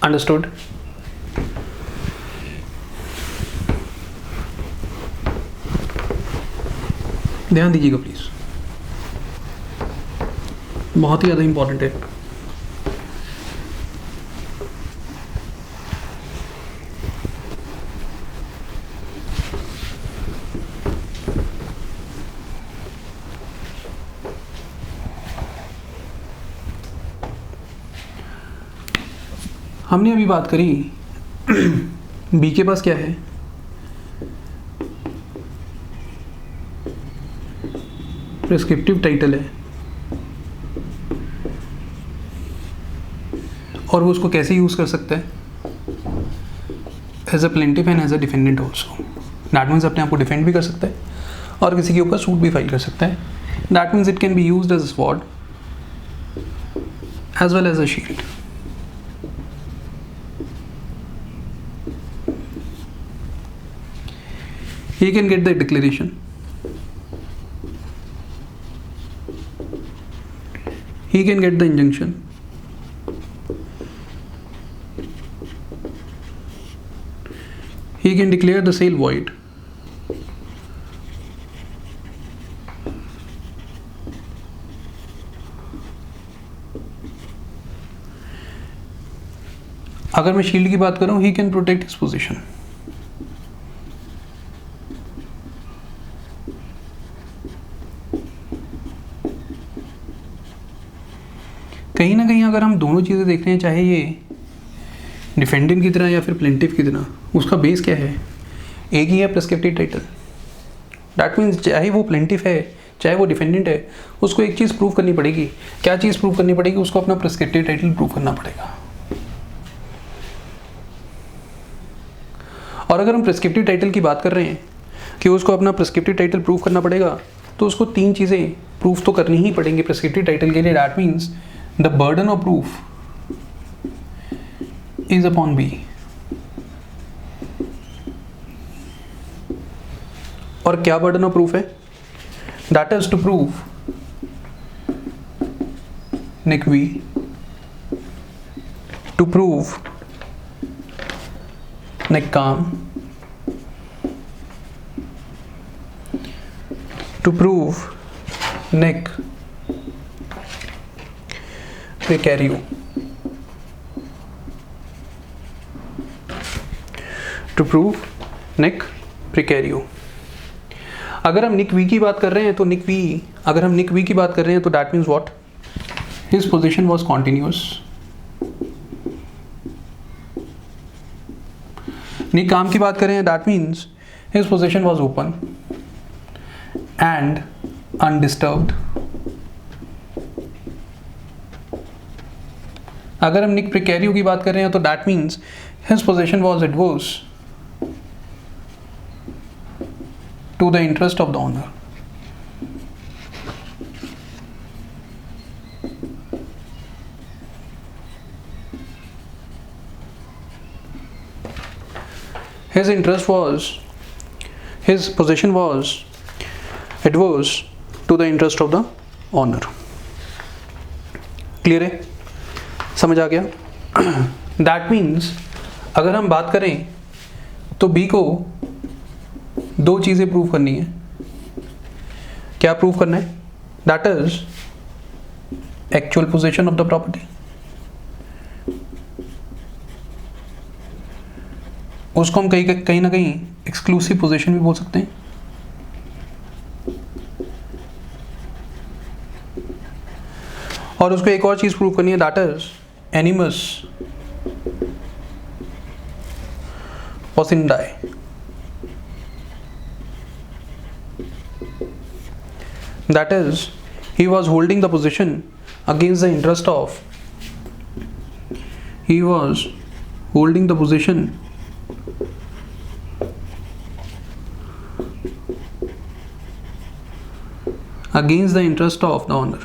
अंडरस्टूड? ध्यान दीजिएगा प्लीज, बहुत ही ज़्यादा इंपॉर्टेंट है। हमने अभी बात करी बी के पास क्या है, प्रिस्क्रिप्टिव टाइटल है, और वो उसको कैसे यूज़ कर सकता है, as a plaintiff and as a defendant also. That means अपने आप को डिफेंड भी कर सकता है और किसी के ऊपर सूट भी फाइल कर सकता है। That means it can be used as a sword as well as a shield. He can get the declaration. He can get the injunction. He can declare the sale void. अगर मैं shield की बात करूं, he can protect his position. कहीं ना कहीं अगर हम दोनों चीज़ें देख रहे हैं, चाहे ये डिफेंडेंट की तरह या फिर प्लेंटिफ की तरह, उसका बेस क्या है? एक ही है, प्रिस्क्रिप्टिव टाइटल। दैट मीन्स चाहे वो प्लेंटिफ है चाहे वो डिफेंडेंट है, उसको एक चीज़ प्रूव करनी पड़ेगी। क्या चीज़ प्रूव करनी पड़ेगी? उसको अपना प्रिस्क्रिप्टिव टाइटल प्रूव करना पड़ेगा। और अगर हम प्रिस्क्रिप्टिव टाइटल की बात कर रहे हैं कि उसको अपना प्रिस्क्रिप्टिव टाइटल प्रूव करना पड़ेगा, तो उसको तीन चीज़ें प्रूफ तो करनी ही पड़ेंगी प्रिस्क्रिप्टिव टाइटल के लिए। That means the burden of proof is upon B, और क्या burden of proof है? That is to prove Nick V, to prove Nick Calm, to prove Nick Precario, to prove Nick Precario। अगर हम निक we की बात कर रहे हैं तो अगर हम निक वी की बात कर रहे हैं तो that means what? His position was continuous. निक काम की बात कर रहे हैं, that means his position was open and undisturbed. अगर हम निक प्रिकेरियो की बात कर रहे हैं तो that means his position was adverse to the interest of the owner. his position was adverse to the interest of the owner। Clear है? समझ आ गया? दैट मीन्स अगर हम बात करें तो बी को दो चीज़ें प्रूव करनी है। क्या प्रूव करना है? That is actual position of the property, उसको हम कहीं ना कहीं एक्सक्लूसिव पोजीशन भी बोल सकते हैं। और उसको एक और चीज प्रूव करनी है, दैट इज एनिमस पोसिंडाई। That is, he was holding the position against the interest of. He was holding the position against the interest of the owner.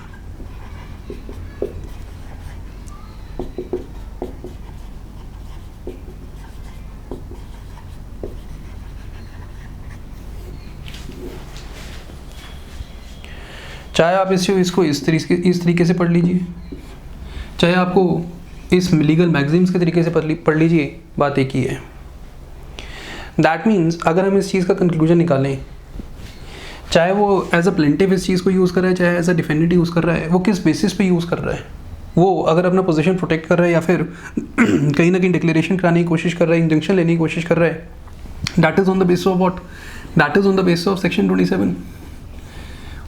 चाहे आप इसको इस तरीके से पढ़ लीजिए, चाहे आपको इस लीगल मैगजीन्स के तरीके से पढ़ लीजिए, बात एक ही है। दैट मीन्स अगर हम इस चीज़ का कंक्लूजन निकालें, चाहे वो एज अ प्लेंटिव इस चीज़ को यूज़ कर रहा है, चाहे एज अ डिफेंडेंट यूज़ कर रहा है, वो किस बेसिस पे यूज़ कर रहा है, वो अगर अपना पोजीशन प्रोटेक्ट कर रहा है या फिर कहीं ना कहीं डिक्लेरेशन कराने की कोशिश कर रहा है, इंजंक्शन लेने की कोशिश कर रहा है, that is on the basis of what, that is on the basis of section 27।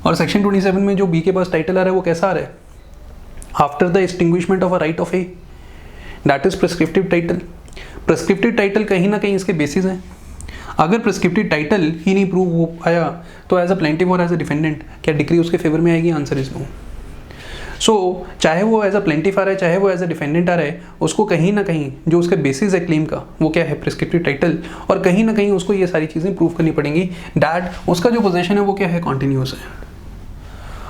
और सेक्शन 27 में जो बी के पास टाइटल आ रहा है वो कैसा आ रहा है? After the extinguishment of a right of A, that is prescriptive title. Prescriptive title कहीं ना कहीं इसके बेसिस हैं। अगर प्रिस्क्रिप्टिव टाइटल ही नहीं प्रूव हो पाया तो एज अ प्लेंटिव और एज अ डिफेंडेंट क्या डिक्री उसके फेवर में आएगी? Answer is no. सो चाहे वो एज अ प्लेंटिव आ रहा है, चाहे वो एज अ डिफेंडेंट आ रहा है, उसको कहीं ना कहीं जो उसका बेसिस है क्लेम का वो क्या है? Prescriptive title. और कहीं ना कहीं उसको ये सारी चीज़ें प्रूव करनी पड़ेंगी दैट उसका जो पोजीशन है वो क्या है? कॉन्टिन्यूस है।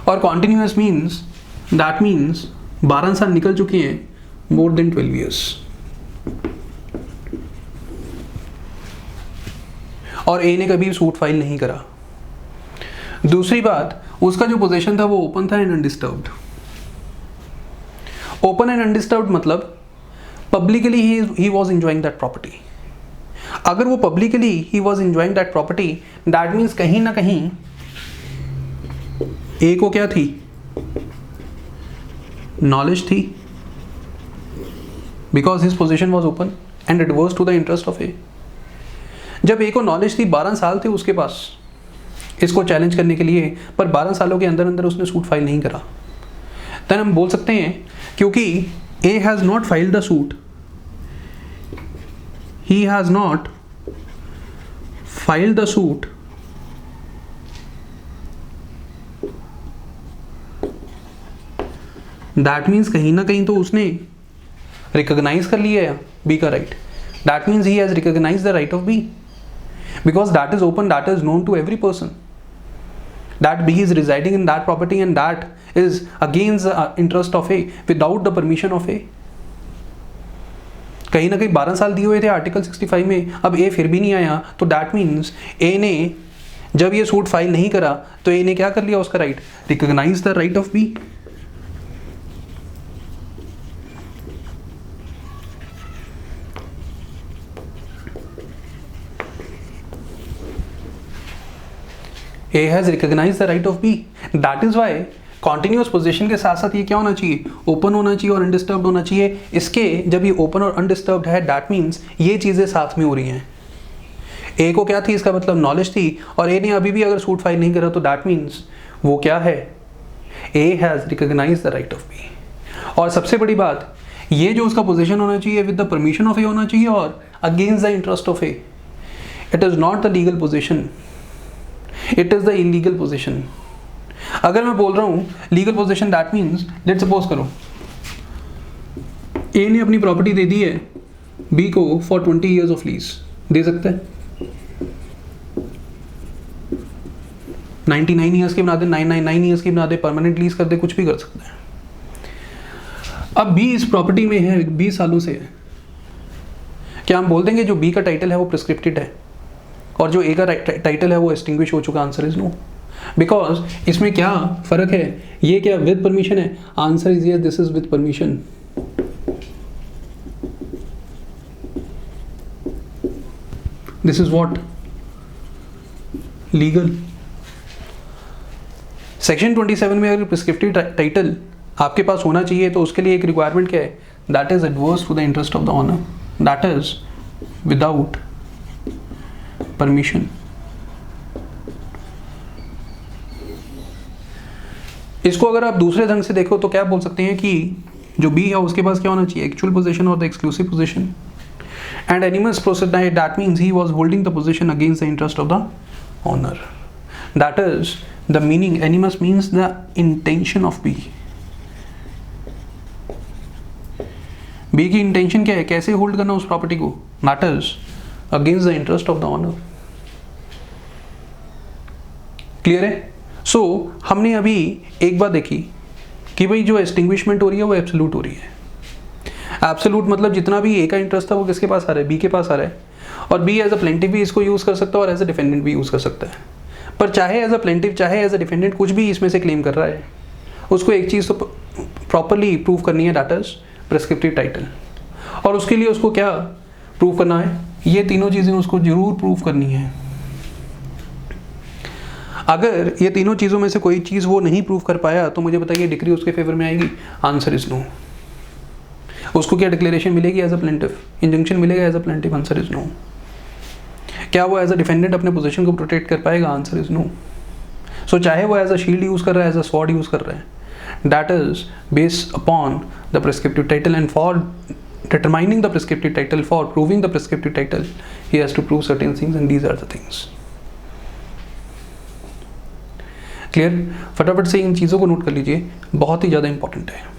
और कॉन्टिन्यूस मीन्स, दैट मीन्स 12 साल निकल चुके हैं, मोर देन 12 ईयर्स। और ए ने कभी सूट फाइल नहीं करा। दूसरी बात, उसका जो पोजीशन था वो ओपन था and undisturbed. Open and undisturbed मतलब पब्लिकली ही वॉज एंजॉइंग दैट प्रॉपर्टी। अगर वो पब्लिकली ही was enjoying that property, that means कहीं ना कहीं ए को क्या थी? नॉलेज थी, because his position was open and it was to the interest of A. जब ए को नॉलेज थी, 12 साल थे उसके पास इसको चैलेंज करने के लिए, पर 12 सालों के अंदर अंदर उसने सूट फाइल नहीं करा, देन हम बोल सकते हैं क्योंकि A has not filed the suit, he has not filed the suit, that means कहीं ना कहीं तो उसने रिकॉग्नाइज कर लिया है बी का right. That means he has recognise the right of B, because that is open, that is known to every person, that B is residing in that property and that is against the interest of A without the permission of A। कहीं ना कहीं 12 साल दिए हुए थे article 65 में, अब A फिर भी नहीं आया, तो that means A ने जब ये सूट फाइल नहीं करा तो A ने क्या कर लिया? उसका right, recognise the right of B। A has recognized the right of B. That is why continuous position के साथ साथ ये क्या होना चाहिए? ओपन होना चाहिए और अनडिस्टर्ब्ड होना चाहिए। इसके जब ये ओपन और अनडिस्टर्ब्ड है, दैट मीन्स ये चीज़ें साथ में हो रही हैं। ए को क्या थी? इसका मतलब नॉलेज थी, और ए ने अभी भी अगर सूट फाइल नहीं करा तो दैट मीन्स वो क्या है? A has recognise the right of B. और सबसे बड़ी बात, ये जो उसका पोजीशन होना चाहिए विद द परमिशन ऑफ ए होना चाहिए और against the interest of A. It is not the legal position, it is the illegal position. अगर मैं बोल रहा हूँ legal position, that means let suppose करो ए ने अपनी प्रॉपर्टी दे दी है बी को फॉर 20 ईयर्स ऑफ लीज, दे सकता है 99 ईयर्स की बना दे, 999 ईयर्स की बना दे, परमानेंट लीज कर दे, कुछ भी कर सकता है। अब बी इस प्रॉपर्टी में है 20 सालों से है, क्या हम बोल देंगे जो बी का टाइटल है वो प्रिस्क्रिप्टेड है और जो ए का टाइटल है वो एक्सटिंग्विश हो चुका? Answer is no. बिकॉज इसमें क्या फर्क है? ये क्या विद परमिशन है? Answer is yes, this is with permission. This is what? Legal. Section 27 में अगर प्रिस्क्रिप्टिव टाइटल आपके पास होना चाहिए तो उसके लिए एक रिक्वायरमेंट क्या है? That is adverse to the interest of the owner, that is without permission. इसको अगर आप दूसरे ढंग से देखो तो क्या बोल सकते हैं कि जो बी है उसके पास क्या होना चाहिए? एक्चुअल पोजीशन और the exclusive position. And animus process that means he was holding the position against the interest of the owner. That is the meaning, animus means the intention of B. B की intention क्या है? कैसे hold करना उस property को? That is against the interest of the owner. Clear है? So हमने अभी एक बात देखी कि भाई जो एक्सटिंग्विशमेंट हो रही है वो एब्सोल्यूट हो रही है। एब्सोल्यूट मतलब जितना भी ए का इंटरेस्ट था वो किसके पास आ रहा है? बी के पास आ रहा है, और बी एज अ प्लेंटिव भी इसको यूज़ कर सकता है और एज अ डिफेंडेंट भी यूज़ कर सकता है। पर चाहे एज अ प्लेंटिव चाहे एज अ डिफेंडेंट कुछ भी इसमें से क्लेम कर रहा है, उसको एक चीज़ तो प्रॉपरली प्रूव करनी है, दैट इज प्रेस्क्रिप्टिव टाइटल। और उसके लिए उसको क्या प्रूव करना है, ये तीनों चीज़ें उसको जरूर प्रूव करनी है। अगर ये तीनों चीज़ों में से कोई चीज़ वो नहीं प्रूव कर पाया तो मुझे बताइए डिक्री उसके फेवर में आएगी? Answer is no. उसको क्या डिक्लेरेशन मिलेगी एज अ प्लेंटिफ, इंजंक्शन मिलेगा as a plaintiff? Answer is no. क्या वो एज अ डिफेंडेंट अपने पोजीशन को प्रोटेक्ट कर पाएगा? Answer is no. सो चाहे वो एज अ शील्ड यूज कर रहा है, एज अ स्वॉर्ड यूज कर रहा है, that is based upon the prescriptive title, and for determining the prescriptive title, for proving the prescriptive title, he has to prove certain things, and these are the things. Clear? फटाफट से इन चीज़ों को note कर लीजिए, बहुत ही ज़्यादा important है।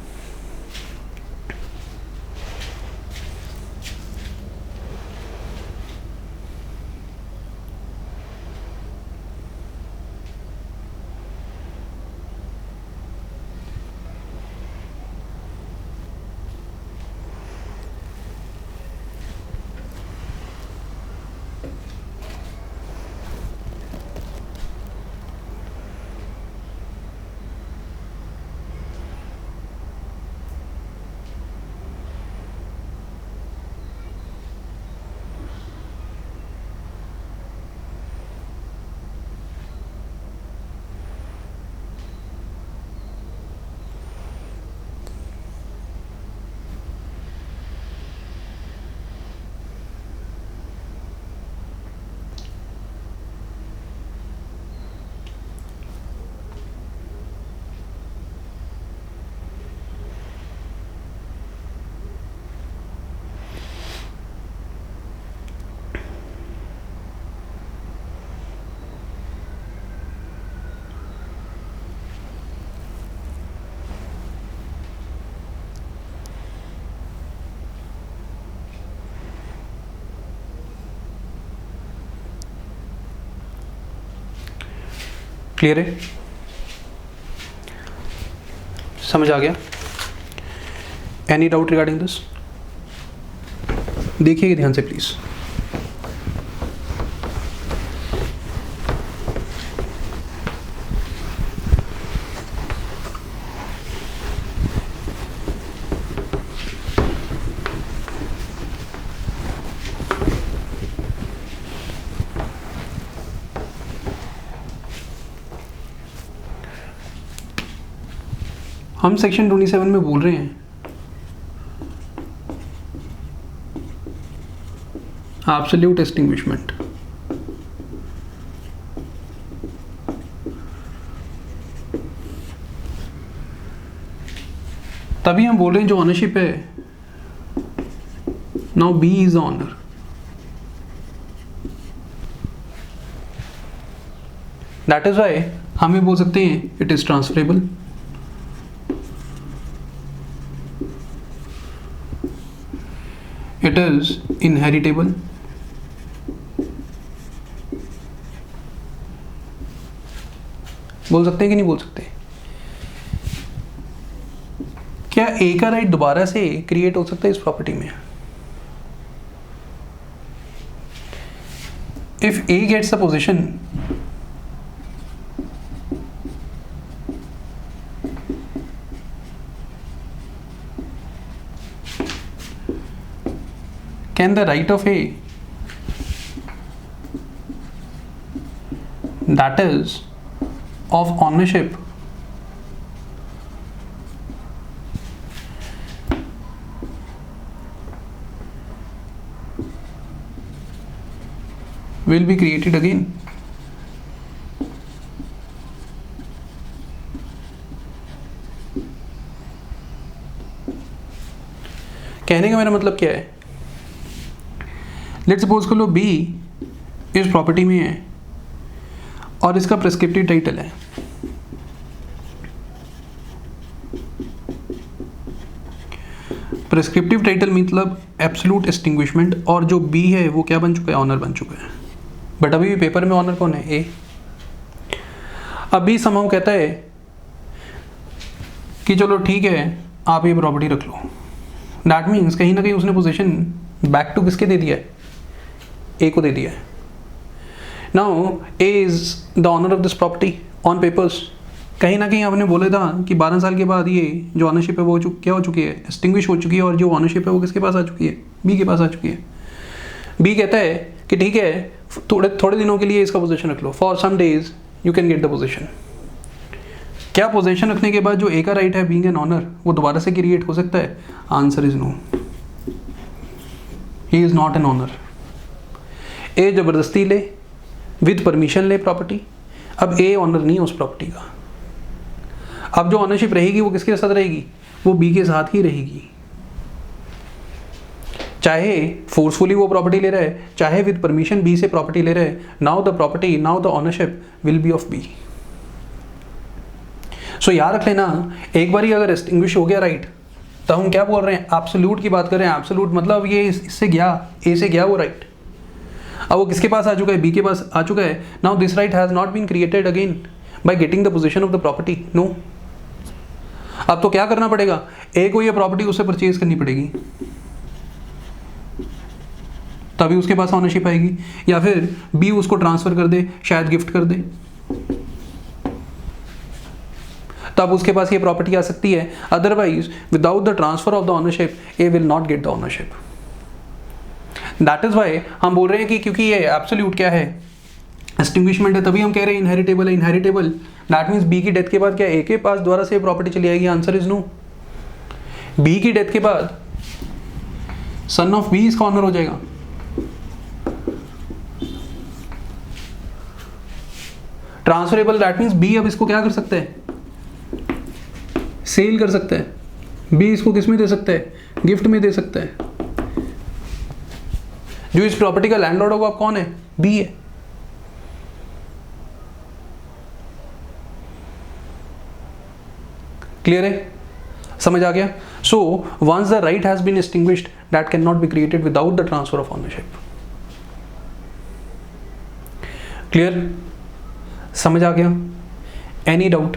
Clear है? समझ आ गया? Any doubt regarding this? देखिए ध्यान से प्लीज। हम सेक्शन 27 में बोल रहे हैं एब्सोल्यूट एक्सटिंग्विशमेंट। तभी हम बोल रहे हैं जो ऑनरशिप है, now B is owner. That is why हम ये बोल सकते हैं it is transferable. It is inheritable. बोल सकते हैं कि नहीं बोल सकते? क्या ए का राइट दोबारा से क्रिएट हो सकता है इस प्रॉपर्टी में? If A gets a position, can the right of A, that is of ownership, will be created again? कहने का मेरा मतलब क्या है? लेट्स सपोज कर लो बी इस प्रॉपर्टी में है और इसका प्रेस्क्रिप्टिव टाइटल है। प्रेस्क्रिप्टिव टाइटल मतलब एब्सोल्यूट एक्सटिंग्विशमेंट, और जो बी है वो क्या बन चुका है? ऑनर बन चुका है। बट अभी भी पेपर में ऑनर कौन है? ए। अभी समहाउ कहता है कि चलो ठीक है आप ये प्रॉपर्टी रख लो। दैट मीन्स कहीं ना कहीं उसने पोजीशन बैक टू किसके दे दिया है? ए को दे दिया है। Now A is the owner of this property on papers, कहीं ना कहीं आपने बोला था कि 12 साल के बाद ये जो ऑनरशिप है वो क्या हो चुकी है, एक्सटिंग्विश हो चुकी है, और जो ऑनरशिप है वो किसके पास आ चुकी है, बी के पास आ चुकी है। बी कहता है कि ठीक है, थोड़े दिनों के लिए इसका पोजीशन रख लो, for some days you can get the position. क्या पोजीशन रखने के बाद जो ए का राइट है बीइंग एन ऑनर वो दोबारा से क्रिएट हो सकता है? Answer is no, he is not an owner. A जबरदस्ती ले, विद परमिशन ले प्रॉपर्टी, अब ए ऑनर नहीं है उस प्रॉपर्टी का। अब जो ऑनरशिप रहेगी वो किसके साथ रहेगी, वो बी के साथ ही रहेगी। चाहे फोर्सफुली वो प्रॉपर्टी ले रहा है, चाहे विद परमिशन बी से प्रॉपर्टी ले रहा है, now the property, now the ownership will be of B. So याद रख लेना, एक बार ही अगर एक्सटिंग्विश हो गया राइट, तो हम क्या बोल रहे हैं, एब्सोल्यूट की बात कर रहे हैं। एब्सोल्यूट मतलब ये इससे गया, ए से गया वो राइट, अब वो किसके पास आ चुका है, बी के पास आ चुका है। Now this right has not been created again by getting the position of the property, no. अब तो क्या करना पड़ेगा, ए को ये प्रॉपर्टी उससे परचेज करनी पड़ेगी, तभी उसके पास ऑनरशिप आएगी, या फिर बी उसको ट्रांसफर कर दे, शायद गिफ्ट कर दे, तब उसके पास ये प्रॉपर्टी आ सकती है। Otherwise without the transfer of the ownership A will not get the ownership. That is why हम बोल रहे हैं कि क्योंकि ये एब्सोल्यूट क्या है, एक्सटिंग्विशमेंट है, तभी हम कह रहे हैं इनहेरिटेबल है। इनहेरिटेबल दैट मीन्स बी की डेथ के बाद क्या ए के पास दोबारा से प्रॉपर्टी चली आएगी? Answer is no. बी की डेथ के बाद सन ऑफ बी इसका ऑनर हो जाएगा। ट्रांसफरेबल दैट मीन्स बी अब इसको क्या कर सकता है, सेल कर सकता है। बी इसको किस में दे सकता है, गिफ्ट में दे सकता है। जो इस प्रॉपर्टी का लैंडलॉर्ड होगा अब कौन है, बी है। क्लियर है, समझ आ गया? So once the right has been extinguished that can not be created without the transfer of ownership. Clear, समझ आ गया? Any doubt?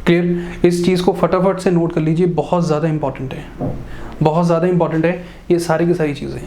क्लियर, इस चीज़ को फटाफट से नोट कर लीजिए, बहुत ज़्यादा इंपॉर्टेंट है, बहुत ज़्यादा इंपॉर्टेंट है ये सारी की सारी चीज़ें।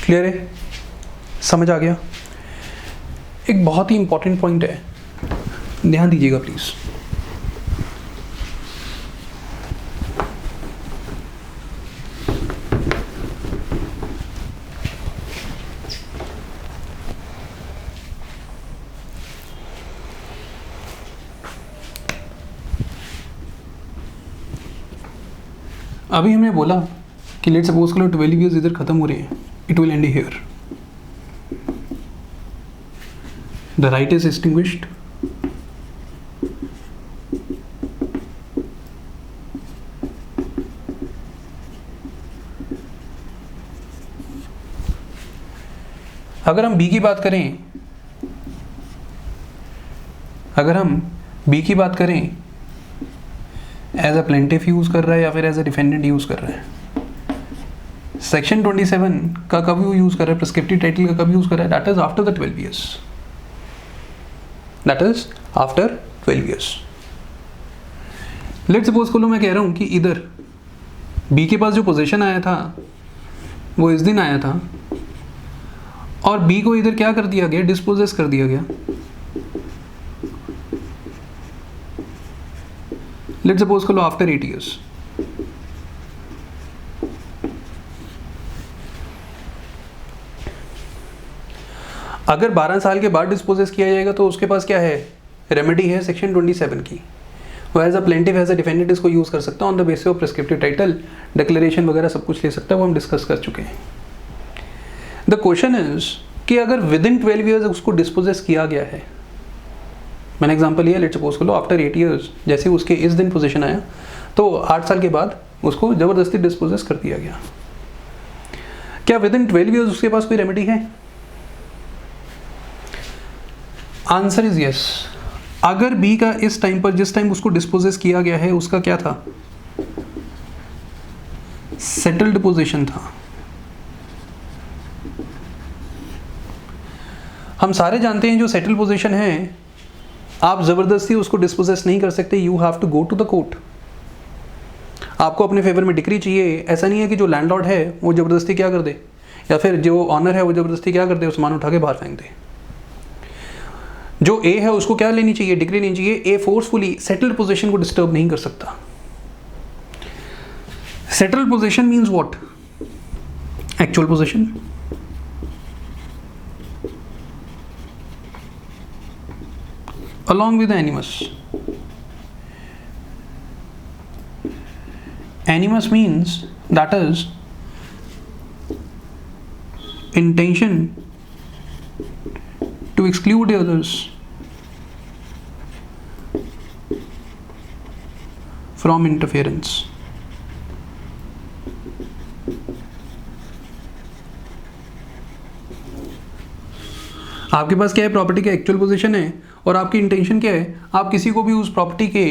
क्लियर है, समझ आ गया? एक बहुत ही इंपॉर्टेंट पॉइंट है, ध्यान दीजिएगा प्लीज। अभी हमने बोला कि लेट्स सपोज करो 12 ईयर्स इधर खत्म हो रहे हैं, it will end here. The right is extinguished. अगर हम बी की बात करें, एज अ प्लेंटिफ यूज कर रहा है या फिर एज अ डिफेंडेंट यूज कर रहा है, सेक्शन 27 का कब यूज कर रहा है, प्रिस्क्रिप्टिव टाइटल का कब यूज कर रहा है, that is after the 12 years, that is after 12 years. Let's suppose को लो मैं कह रहा हूं कि इधर बी के पास जो पोजीशन आया था वो इस दिन आया था, और बी को इधर क्या कर दिया गया, डिस्पोजेस कर दिया गया। लेट्स सपोज को लो आफ्टर 8 ईयर्स, अगर 12 साल के बाद डिस्पोजेस किया जाएगा तो उसके पास क्या है, रेमेडी है सेक्शन 27 की, वो as a plaintiff as a defendant इसको यूज़ कर सकता है on the basis of prescriptive title, declaration वगैरह सब कुछ ले सकता है, वो हम डिस्कस कर चुके हैं। द क्वेश्चन इज कि अगर विद इन 12 ईयर्स उसको डिस्पोजेस किया गया है, मैंने एग्जांपल लिया, लेट्स सपोज कर लो आफ्टर 8 ईयर्स जैसे उसके इस दिन पोजीशन आया तो 8 साल के बाद उसको ज़बरदस्ती डिस्पोजेस कर दिया गया, क्या विद इन 12 ईयर्स उसके पास कोई रेमेडी है? Answer is yes. अगर बी का इस टाइम पर, जिस टाइम उसको डिस्पोजेस किया गया है, उसका क्या था? सेटल्ड पोजीशन था। हम सारे जानते हैं जो सेटल पोजीशन है आप ज़बरदस्ती उसको डिस्पोजेस नहीं कर सकते, you have to go to the court. आपको अपने फेवर में डिक्री चाहिए, ऐसा नहीं है कि जो लैंडलॉर्ड है वो ज़बरदस्ती क्या कर दे, या फिर जो ऑनर है वो ज़बरदस्ती क्या कर दे, सामान उठा के बाहर फेंक दे। जो ए है उसको क्या लेनी चाहिए, डिग्री लेनी चाहिए। ए फोर्सफुली सेटल्ड पोजीशन को डिस्टर्ब नहीं कर सकता। Settled position means what? Actual position, along with the animus. Animus means, that is, intention to exclude the others from interference. आपके पास क्या है? प्रॉपर्टी का एक्चुअल पोजीशन है और आपकी इंटेंशन क्या है? आप किसी को भी उस प्रॉपर्टी के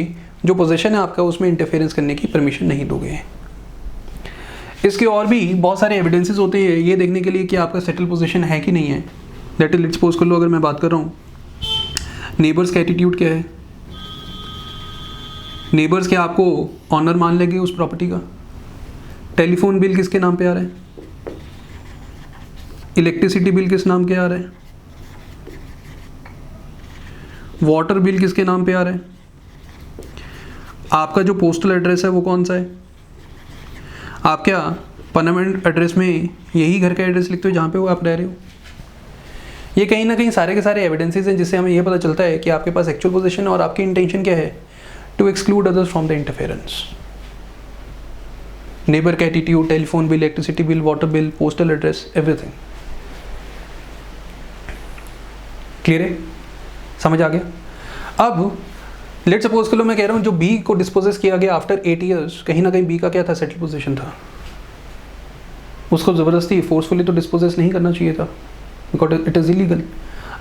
जो पोजीशन है आपका उसमें इंटरफेरेंस करने की परमिशन नहीं दोगे। इसके और भी बहुत सारे एविडेंसेस होते हैं ये देखने के लिए कि आपका सेटल पोजीशन है कि नहीं है। दैट इज, लेट्स सपोज कर लो, अगर मैं बात कर रहा हूँ नेबर्स का एटीट्यूड क्या है, नेबर्स क्या आपको ऑनर मान लेंगे उस प्रॉपर्टी का? टेलीफोन बिल किसके नाम पे आ रहा है? इलेक्ट्रिसिटी बिल किस नाम के आ रहा है? वाटर बिल किसके नाम पे आ रहा है? आपका जो पोस्टल एड्रेस है वो कौन सा है? आप क्या परमानेंट एड्रेस में यही घर का एड्रेस लिखते हो जहाँ पे वो आप रह रहे हो? ये कहीं ना कहीं सारे के सारे एविडेंसेस हैं जिससे हमें ये पता चलता है कि आपके पास एक्चुअल पोजीशन है और आपकी इंटेंशन क्या है? To exclude others from the interference. Neighbour का attitude, telephone bill, electricity bill, water bill, postal address, everything. Clear है? समझ आ गया? अब लेट सपोज कर लो मैं कह रहा हूँ जो बी को डिस्पोजेस किया गया आफ्टर 8 ईयर्स, कहीं ना कहीं बी का क्या था? सेटल पोजीशन था। उसको ज़बरदस्ती फोर्सफुली तो डिस्पोजेस नहीं करना चाहिए था, बिकॉज इट इज़ इलीगल।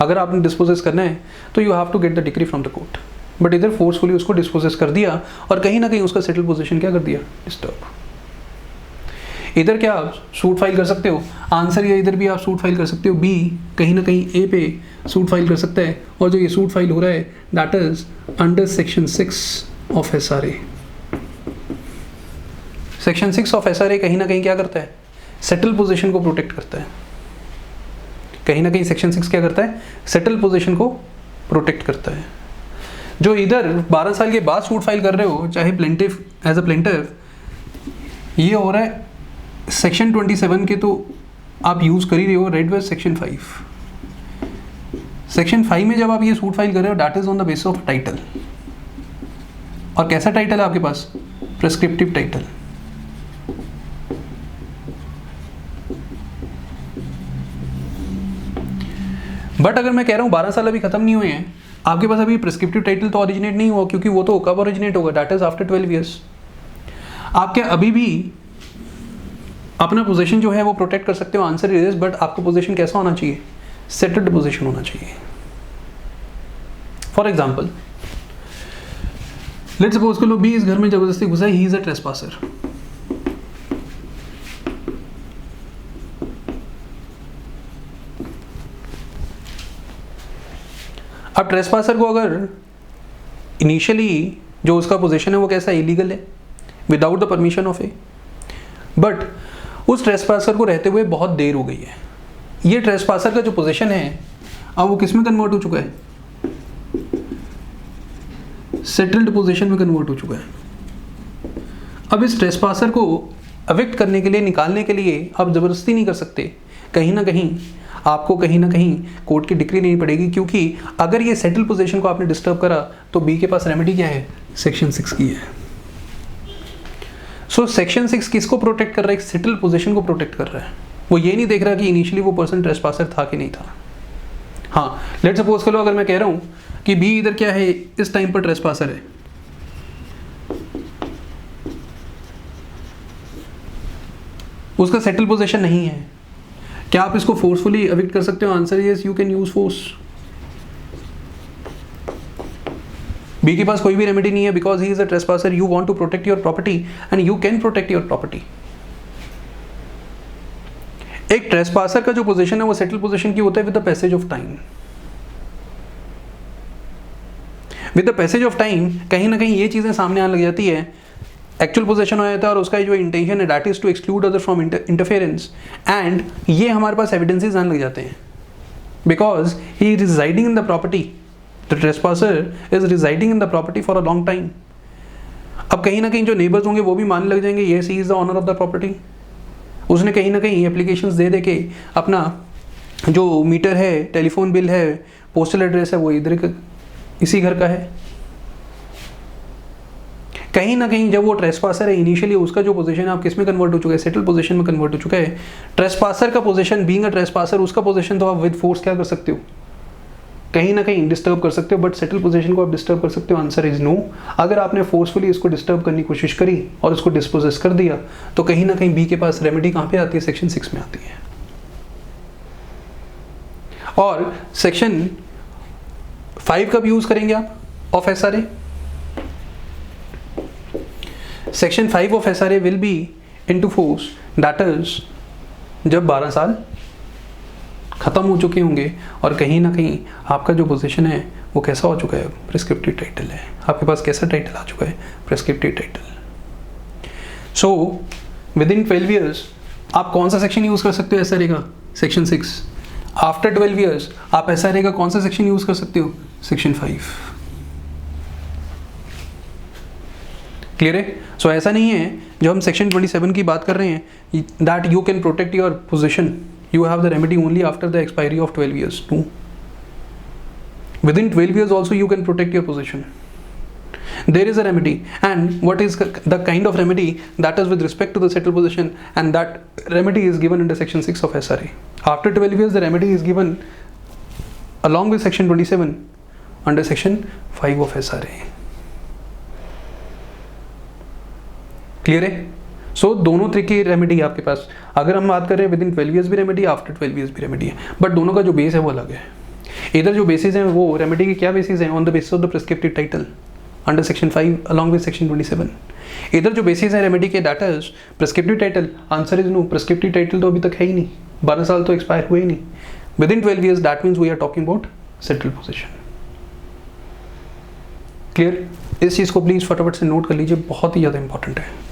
अगर आपने डिस्पोजेस करना है तो you have to get the decree from the court, but इधर फोर्सफुली उसको डिस्पोजेस कर दिया और कहीं ना कहीं उसका सेटल पोजीशन क्या कर दिया? डिस्टर्ब। इधर क्या आप सूट फाइल कर सकते हो? आंसर ये, इधर भी आप सूट फाइल कर सकते हो। बी कहीं ना कहीं ए पे सूट फाइल कर सकता है और जो ये सूट फाइल हो रहा है that is under section 6 of SRA। Section 6 of SRA कहीं ना कहीं क्या करता है? सेटल पोजीशन को प्रोटेक्ट करता है। कहीं ना कहीं सेक्शन 6 क्या करता है? सेटल पोजीशन को प्रोटेक्ट करता है। जो इधर 12 साल के बाद सूट फाइल कर रहे हो, चाहे प्लेंटिफ एज अ प्लेंटिफ, ये हो रहा है सेक्शन 27 के, तो आप यूज़ कर ही रहे हो रेड वेज सेक्शन 5। सेक्शन 5 में जब आप ये सूट फाइल कर रहे हो that is on the basis of title. और कैसा टाइटल है आपके पास? Prescriptive title. बट अगर मैं कह रहा हूँ 12 साल अभी खत्म नहीं हुए हैं, आपके पास अभी प्रेस्क्रिप्टिव टाइटल तो ओरिजिनेट नहीं हुआ, क्योंकि वो तो कब ओरिजिनेट होगा? That is after 12 years. आप क्या अभी भी अपना पोजीशन जो है वो प्रोटेक्ट कर सकते हो? आंसर इज, बट आपका पोजीशन कैसा होना चाहिए? सेटल्ड पोजीशन होना चाहिए। फॉर एग्जाम्पल लेट्स सपोज कर लो बी इस घर में जबरदस्ती घुसा है, ही इज अ ट्रेसपासर। अब ट्रेसपासर को अगर इनिशियली जो उसका पोजीशन है वो कैसा? इलीगल है, without the permission of A, but उस ट्रेसपासर को रहते हुए बहुत देर हो गई है। ये ट्रेसपासर का जो पोजीशन है अब वो किस में कन्वर्ट हो चुका है? सेटल्ड पोजीशन में कन्वर्ट हो चुका है। अब इस ट्रेसपासर को एविक्ट करने के लिए, निकालने के लिए आप ज़बरदस्ती नहीं कर सकते। कहीं ना कहीं आपको कहीं ना कहीं कोर्ट की डिक्री लेनी पड़ेगी, क्योंकि अगर ये सेटल पोजीशन को आपने डिस्टर्ब करा तो बी के पास रेमेडी क्या है? सेक्शन 6 की है। सो सेक्शन 6 किसको प्रोटेक्ट कर रहा है? सेटल पोजीशन को प्रोटेक्ट कर रहा है। वो ये नहीं देख रहा कि इनिशियली वो पर्सन ट्रेसपासर था कि नहीं था। हाँ, लेट सपोज करो अगर मैं कह रहा हूँ कि बी इधर क्या है, इस टाइम पर ट्रेसपासर है, उसका सेटल पोजीशन नहीं है, क्या आप इसको फोर्सफुली एविक्ट कर सकते हो? Answer is you can use force. B के पास कोई भी रेमेडी नहीं है because he is a trespasser. You want to protect your property and you can protect your property. एक ट्रेसपासर का जो पोजीशन है वो सेटल पोजीशन की होता है with the passage of time. With the passage of time कहीं ना कहीं ये चीजें सामने आने लग जाती है, एक्चुअल पोजीशन हो जाता है और उसका जो इंटेंशन है that is to exclude other from interference, and ये हमारे पास एविडेंसेस आने लग जाते हैं because he is residing in the property. The trespasser is residing in the property for a long time. अब कहीं ना कहीं जो नेबर्स होंगे वो भी मानने लग जाएंगे yes he is the owner of the property. उसने कहीं ना कहीं एप्लीकेशंस दे के अपना जो मीटर है, टेलीफोन बिल है, पोस्टल एड्रेस है, वो इधर इसी घर का है। कहीं ना कहीं जब वो ट्रेसपासर है इनिशियली उसका जो पोजीशन है आप किस में कन्वर्ट हो चुका है? सेटल पोजीशन में कन्वर्ट हो चुका है। ट्रेसपासर का पोजीशन बीइंग अ ट्रेसपासर, उसका पोजीशन तो आप विद फोर्स क्या कर सकते हो? कहीं ना कहीं डिस्टर्ब कर सकते हो, बट सेटल पोजीशन को आप डिस्टर्ब कर सकते हो? Answer is no. अगर आपने फोर्सफुली इसको डिस्टर्ब करने की कोशिश करी और इसको डिस्पोजेस कर दिया तो कहीं ना कहीं बी के पास रेमेडी कहाँ पे आती है? सेक्शन 6 में आती है। और सेक्शन 5 कब यूज करेंगे आप of SRA? Section 5 of SRA will be into force that is जब 12 साल खत्म हो चुके होंगे और कहीं ना कहीं आपका जो पोजीशन है वो कैसा हो चुका है? प्रिस्क्रिप्टिव टाइटल है। आपके पास कैसा टाइटल आ चुका है? Prescriptive title. So with in 12 years आप कौन सा सेक्शन यूज कर सकते हो SRA का? सेक्शन 6। आफ्टर 12 ईयर्स आप SRA का कौन सा सेक्शन यूज कर सकते हो? सेक्शन 5। क्लियर है? सो ऐसा नहीं है जो हम सेक्शन 27 की बात कर रहे हैं that you can protect your position, you have the remedy only after the expiry of 12 years. No. Within 12 years also you can protect your position. There is a remedy, and what is the kind of remedy? That is with respect to the settled position, and that remedy is given under section 6 of SRA. After 12 years the remedy is given along with section 27 under section 5 of SRA. Clear है? सो दोनों तरह की remedy आपके पास। अगर हम बात कर रहे हैं विद इन 12 ईयर्स भी रेमेडी, आफ्टर 12 ईयर्स भी रेमेडी है, बट दोनों का जो बेस है वो अलग है। इधर जो बेसिस हैं वो रेमेडी के क्या बेसिस हैं? On the basis of the prescriptive title under section 5 along with section 27। इधर जो बेसिस है रेमेडी के that is prescriptive title. Answer is no. Prescriptive title तो अभी तक है ही नहीं, 12 साल तो एक्सपायर हुए ही नहीं। Within 12 years that means we are talking about settle position. Clear? इस चीज़ को प्लीज़ फटाफट से नोट कर लीजिए, बहुत ही ज़्यादा इंपॉर्टेंट है।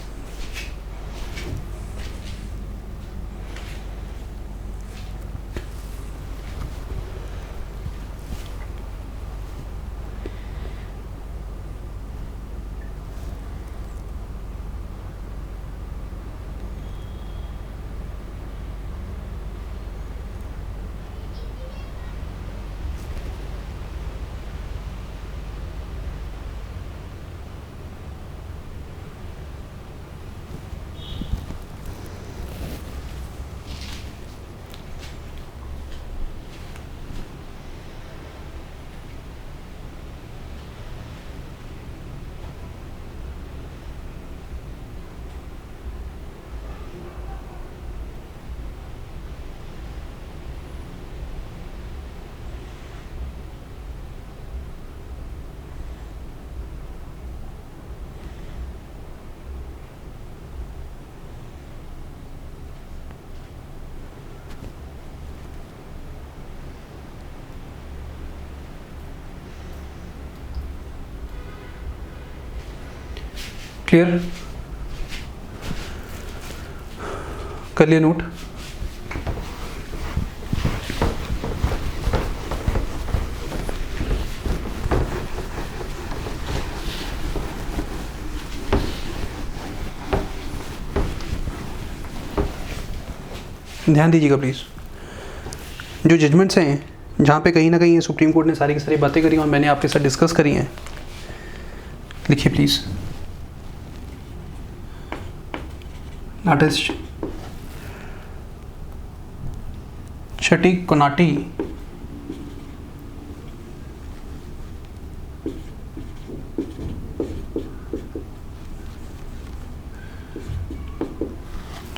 क्लियर? कर लिए नोट? ध्यान दीजिएगा प्लीज़। जो जजमेंट्स हैं जहाँ पे कहीं ना कहीं सुप्रीम कोर्ट ने सारी की सारी बातें करी और मैंने आपके साथ डिस्कस करी हैं, लिखिए please. That is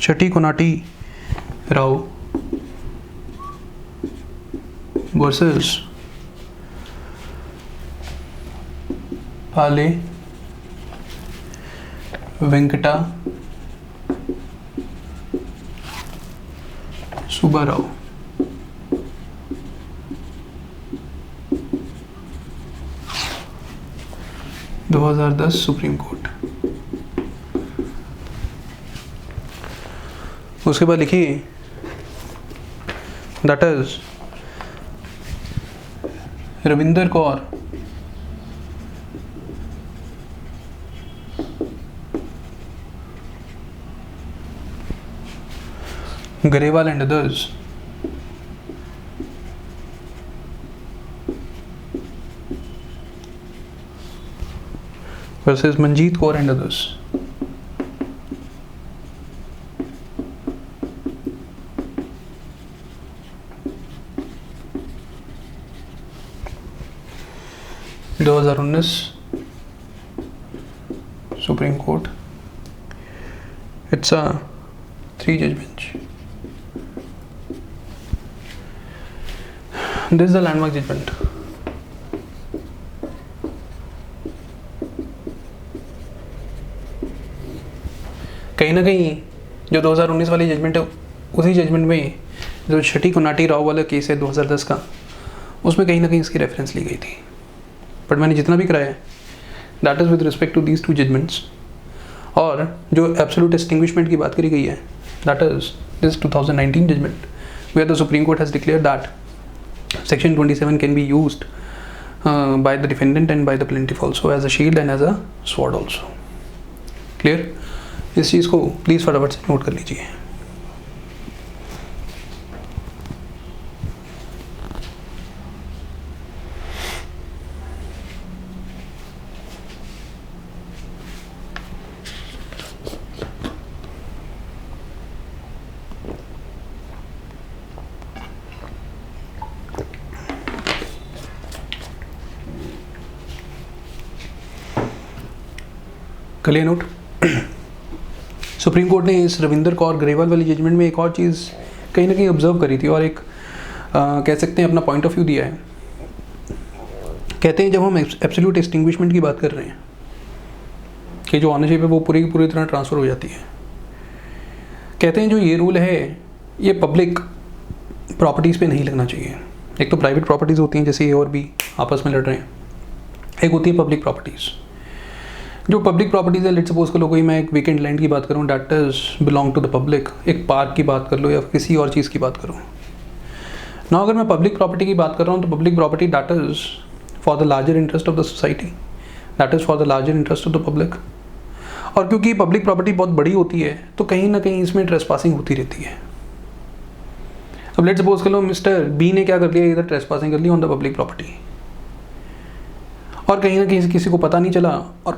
Chettikonati Rao versus Pale Venkata Subbarao। 2010 Supreme Court. उसके बाद लिखिए that is Ravinder Kaur Grewal and others versus Manjeet Kaur and others। दो 2019 Supreme Court. It's a 3 judge bench। This is the landmark judgment। कहीं ना कहीं जो 2019 वाली judgement है, उसी जजमेंट में जो Chettikonati राव वाला केस है 2010 का, उसमें कहीं ना कहीं इसकी रेफरेंस ली गई थी। बट मैंने जितना भी कराया है that is with respect to these 2 judgments. और जो एब्सोल्यूट एक्सटिंग्विशमेंट की बात करी गई है that is this 2019 judgment where the Supreme Court has declare that section 27 can be used by the defendant and by the plaintiff also as a shield and as a sword also। Clear? इस चीज़ को please फटाफट से note कर लीजिए। कलिए note. Supreme court ने इस रविंदर कौर गरेवाल वाली जजमेंट में एक और चीज़ कहीं ना कहीं ऑब्जर्व करी थी और एक कह सकते हैं अपना पॉइंट ऑफ व्यू दिया है। कहते हैं जब हम एब्सोल्यूट एक्सटिंग्विशमेंट की बात कर रहे हैं कि जो ऑनरशिप है वो पूरी की पूरी तरह ट्रांसफ़र हो जाती है, कहते हैं जो ये रूल है ये पब्लिक प्रॉपर्टीज़ पे नहीं लगना चाहिए। एक तो प्राइवेट प्रॉपर्टीज़ होती हैं जैसे ये और भी आपस में लड़ रहे हैं, एक होती है पब्लिक प्रॉपर्टीज़। जो पब्लिक प्रॉपर्टीज़ है, लेट्स सपोज कर लो कोई मैं एक वीकेंड लैंड की बात करूँ that is belong to the public, एक पार्क की बात कर लो या किसी और चीज़ की बात करूँ ना, अगर मैं पब्लिक प्रॉपर्टी की बात कर रहा हूँ तो public property that is for the larger interest of the society, that is for the larger interest of the public. और क्योंकि पब्लिक प्रॉपर्टी बहुत बड़ी होती है तो कहीं ना कहीं इसमें ट्रेसपासिंग होती रहती है। अब लेट्स सपोज कर लो मिस्टर बी ने क्या कर लिया, इधर ट्रेसपासिंग कर ली ऑन द पब्लिक प्रॉपर्टी और कहीं ना कहीं किसी को पता नहीं चला, और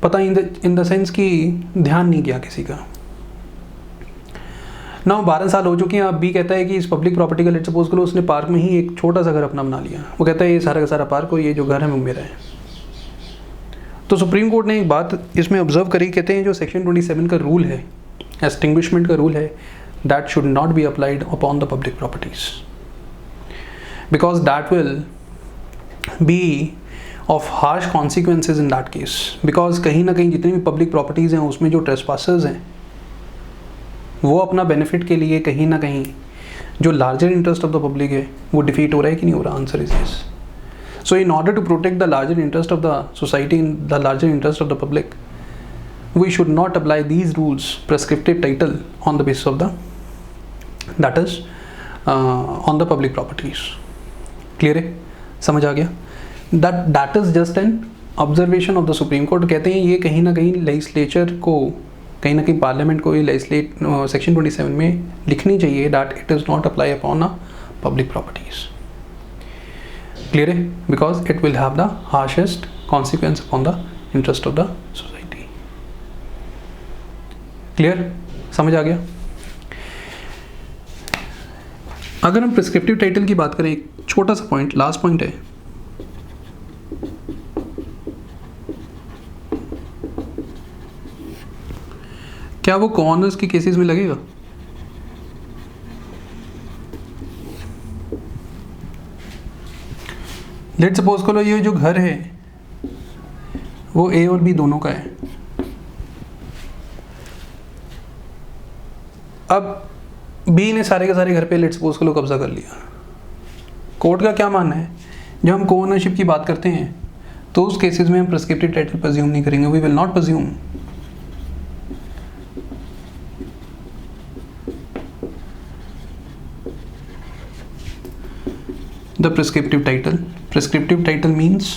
पता इन द सेंस कि ध्यान नहीं किया किसी का। ना 12 साल हो चुके हैं, अब बी कहता है कि इस पब्लिक प्रॉपर्टी का लेट्स सपोज करो उसने पार्क में ही एक छोटा सा घर अपना बना लिया। वो कहता है ये सारा का सारा पार्क और ये जो घर है वो मेरा है। तो सुप्रीम कोर्ट ने एक बात इसमें ऑब्जर्व करी, कहते हैं जो सेक्शन 27 का रूल है, एक्सटिंग्विशमेंट का रूल है, that should not be applied upon the public properties because that will be of harsh consequences in that case. Because कहीं ना कहीं जितनी भी पब्लिक प्रॉपर्टीज़ हैं उसमें जो ट्रेसपासर्स हैं वो अपना बेनिफिट के लिए कहीं ना कहीं जो larger interest of the public है वो डिफीट हो रहा है कि नहीं हो रहा? Answer is yes. So in order to protect the larger interest of the society in the larger interest of the public we should not apply these rules prescriptive title on the basis of the that is on the public properties. Clear है? समझ आ गया? That is just an observation of the Supreme Court. कहते हैं ये कहीं ना कहीं लेजिस्लेचर को, कहीं ना कहीं पार्लियामेंट को ये सेक्शन 27 में लिखनी चाहिए that it is not apply upon a public properties. Clear है? Because it will have the harshest consequence upon the interest of the society. Clear, समझ आ गया? अगर हम प्रिस्क्रिप्टिव टाइटल की बात करें, एक छोटा सा पॉइंट, लास्ट पॉइंट है, क्या वो को-ऑनर्स के केसेस में लगेगा? लेट्स सपोज करो ये जो घर है वो ए और बी दोनों का है। अब बी ने सारे के सारे घर पे लेट्स सपोज करो कब्जा कर लिया। कोर्ट का क्या मानना है, जब हम को-ओनरशिप की बात करते हैं तो उस केसेस में हम प्रिस्क्रिप्टिव टाइटल प्रेज्यूम नहीं करेंगे, we will not presume. The prescriptive title. Prescriptive title means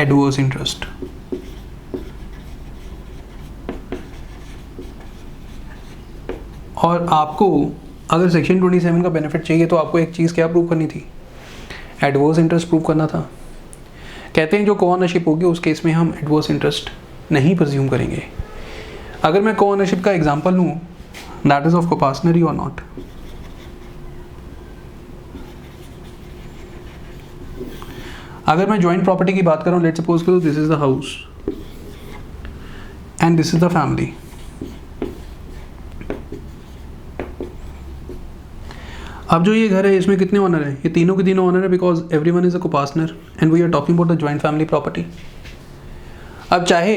adverse interest. और आपको अगर सेक्शन 27 का बेनिफिट चाहिए तो आपको एक चीज़ क्या प्रूव करनी थी, एडवर्स इंटरेस्ट प्रूव करना था। कहते हैं जो को-ओनरशिप होगी उस केस में हम एडवर्स इंटरेस्ट नहीं प्रेज्यूम करेंगे। अगर मैं को-ओनरशिप का एग्जांपल लूँ, दैट इज ऑफ कोपार्सनरी और नॉट। अगर मैं जॉइंट प्रॉपर्टी की बात करूँ, लेट्स सपोज करो this is the house and this is the family. अब जो ये घर है इसमें कितने ओनर हैं? ये तीनों के तीनों ओनर है because everyone is a coparcener and we are talking about the joint family property. अब चाहे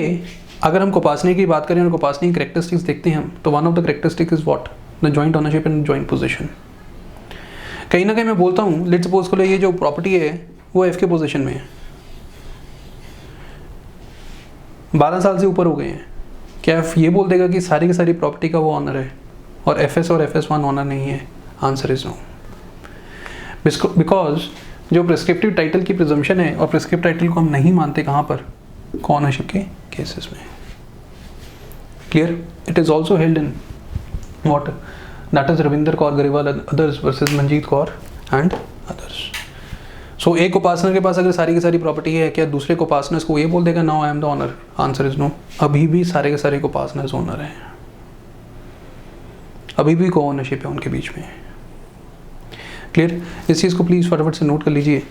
अगर हम कोपार्सनरी की बात करें और कोपार्सनरी की कैरेक्टरिस्टिक्स देखते हैं हम, तो one of the characteristics is what, the joint ownership and joint position. कहीं ना कहीं मैं बोलता हूँ, लेट्स सपोज करो ये जो प्रॉपर्टी है वो एफ के पोजीशन में है, 12 साल से ऊपर हो गए हैं, क्या एफ ये बोल देगा कि सारी की सारी प्रॉपर्टी का वो ऑनर है और एफ एस और FS1 ऑनर नहीं है? आंसर इज नो, बिकॉज जो प्रिस्क्रिप्टिव टाइटल की प्रिजम्पशन है और प्रिस्क्रिप्टिव टाइटल को हम नहीं मानते कहाँ पर, को-ओनरशिप के केसेस में। Clear? It is also held in what, that is Ravinder Kaur Grewal others versus Manjeet Kaur and others. So एक कोपार्सनर के पास अगर सारी की सारी प्रॉपर्टी है, क्या दूसरे कोपार्सनर्स को ये बोल देगा now I am the owner? Answer is no, अभी भी सारे के सारे कोपार्सनर्स ओनर हैं, अभी भी को-ओनरशिप है उनके बीच में। क्लियर? इस चीज़ को प्लीज़ फटाफट से नोट कर लीजिए।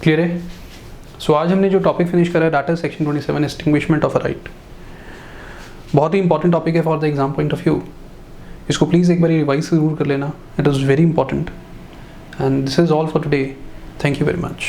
क्लियर है? सो आज हमने जो टॉपिक फिनिश करा है, data section 27 extinguishment of a right. बहुत ही इंपॉर्टेंट टॉपिक है for the exam point of view. इसको प्लीज़ एक बार रिवाइज जरूर कर लेना, it is very important. And this is all for today, thank you very much.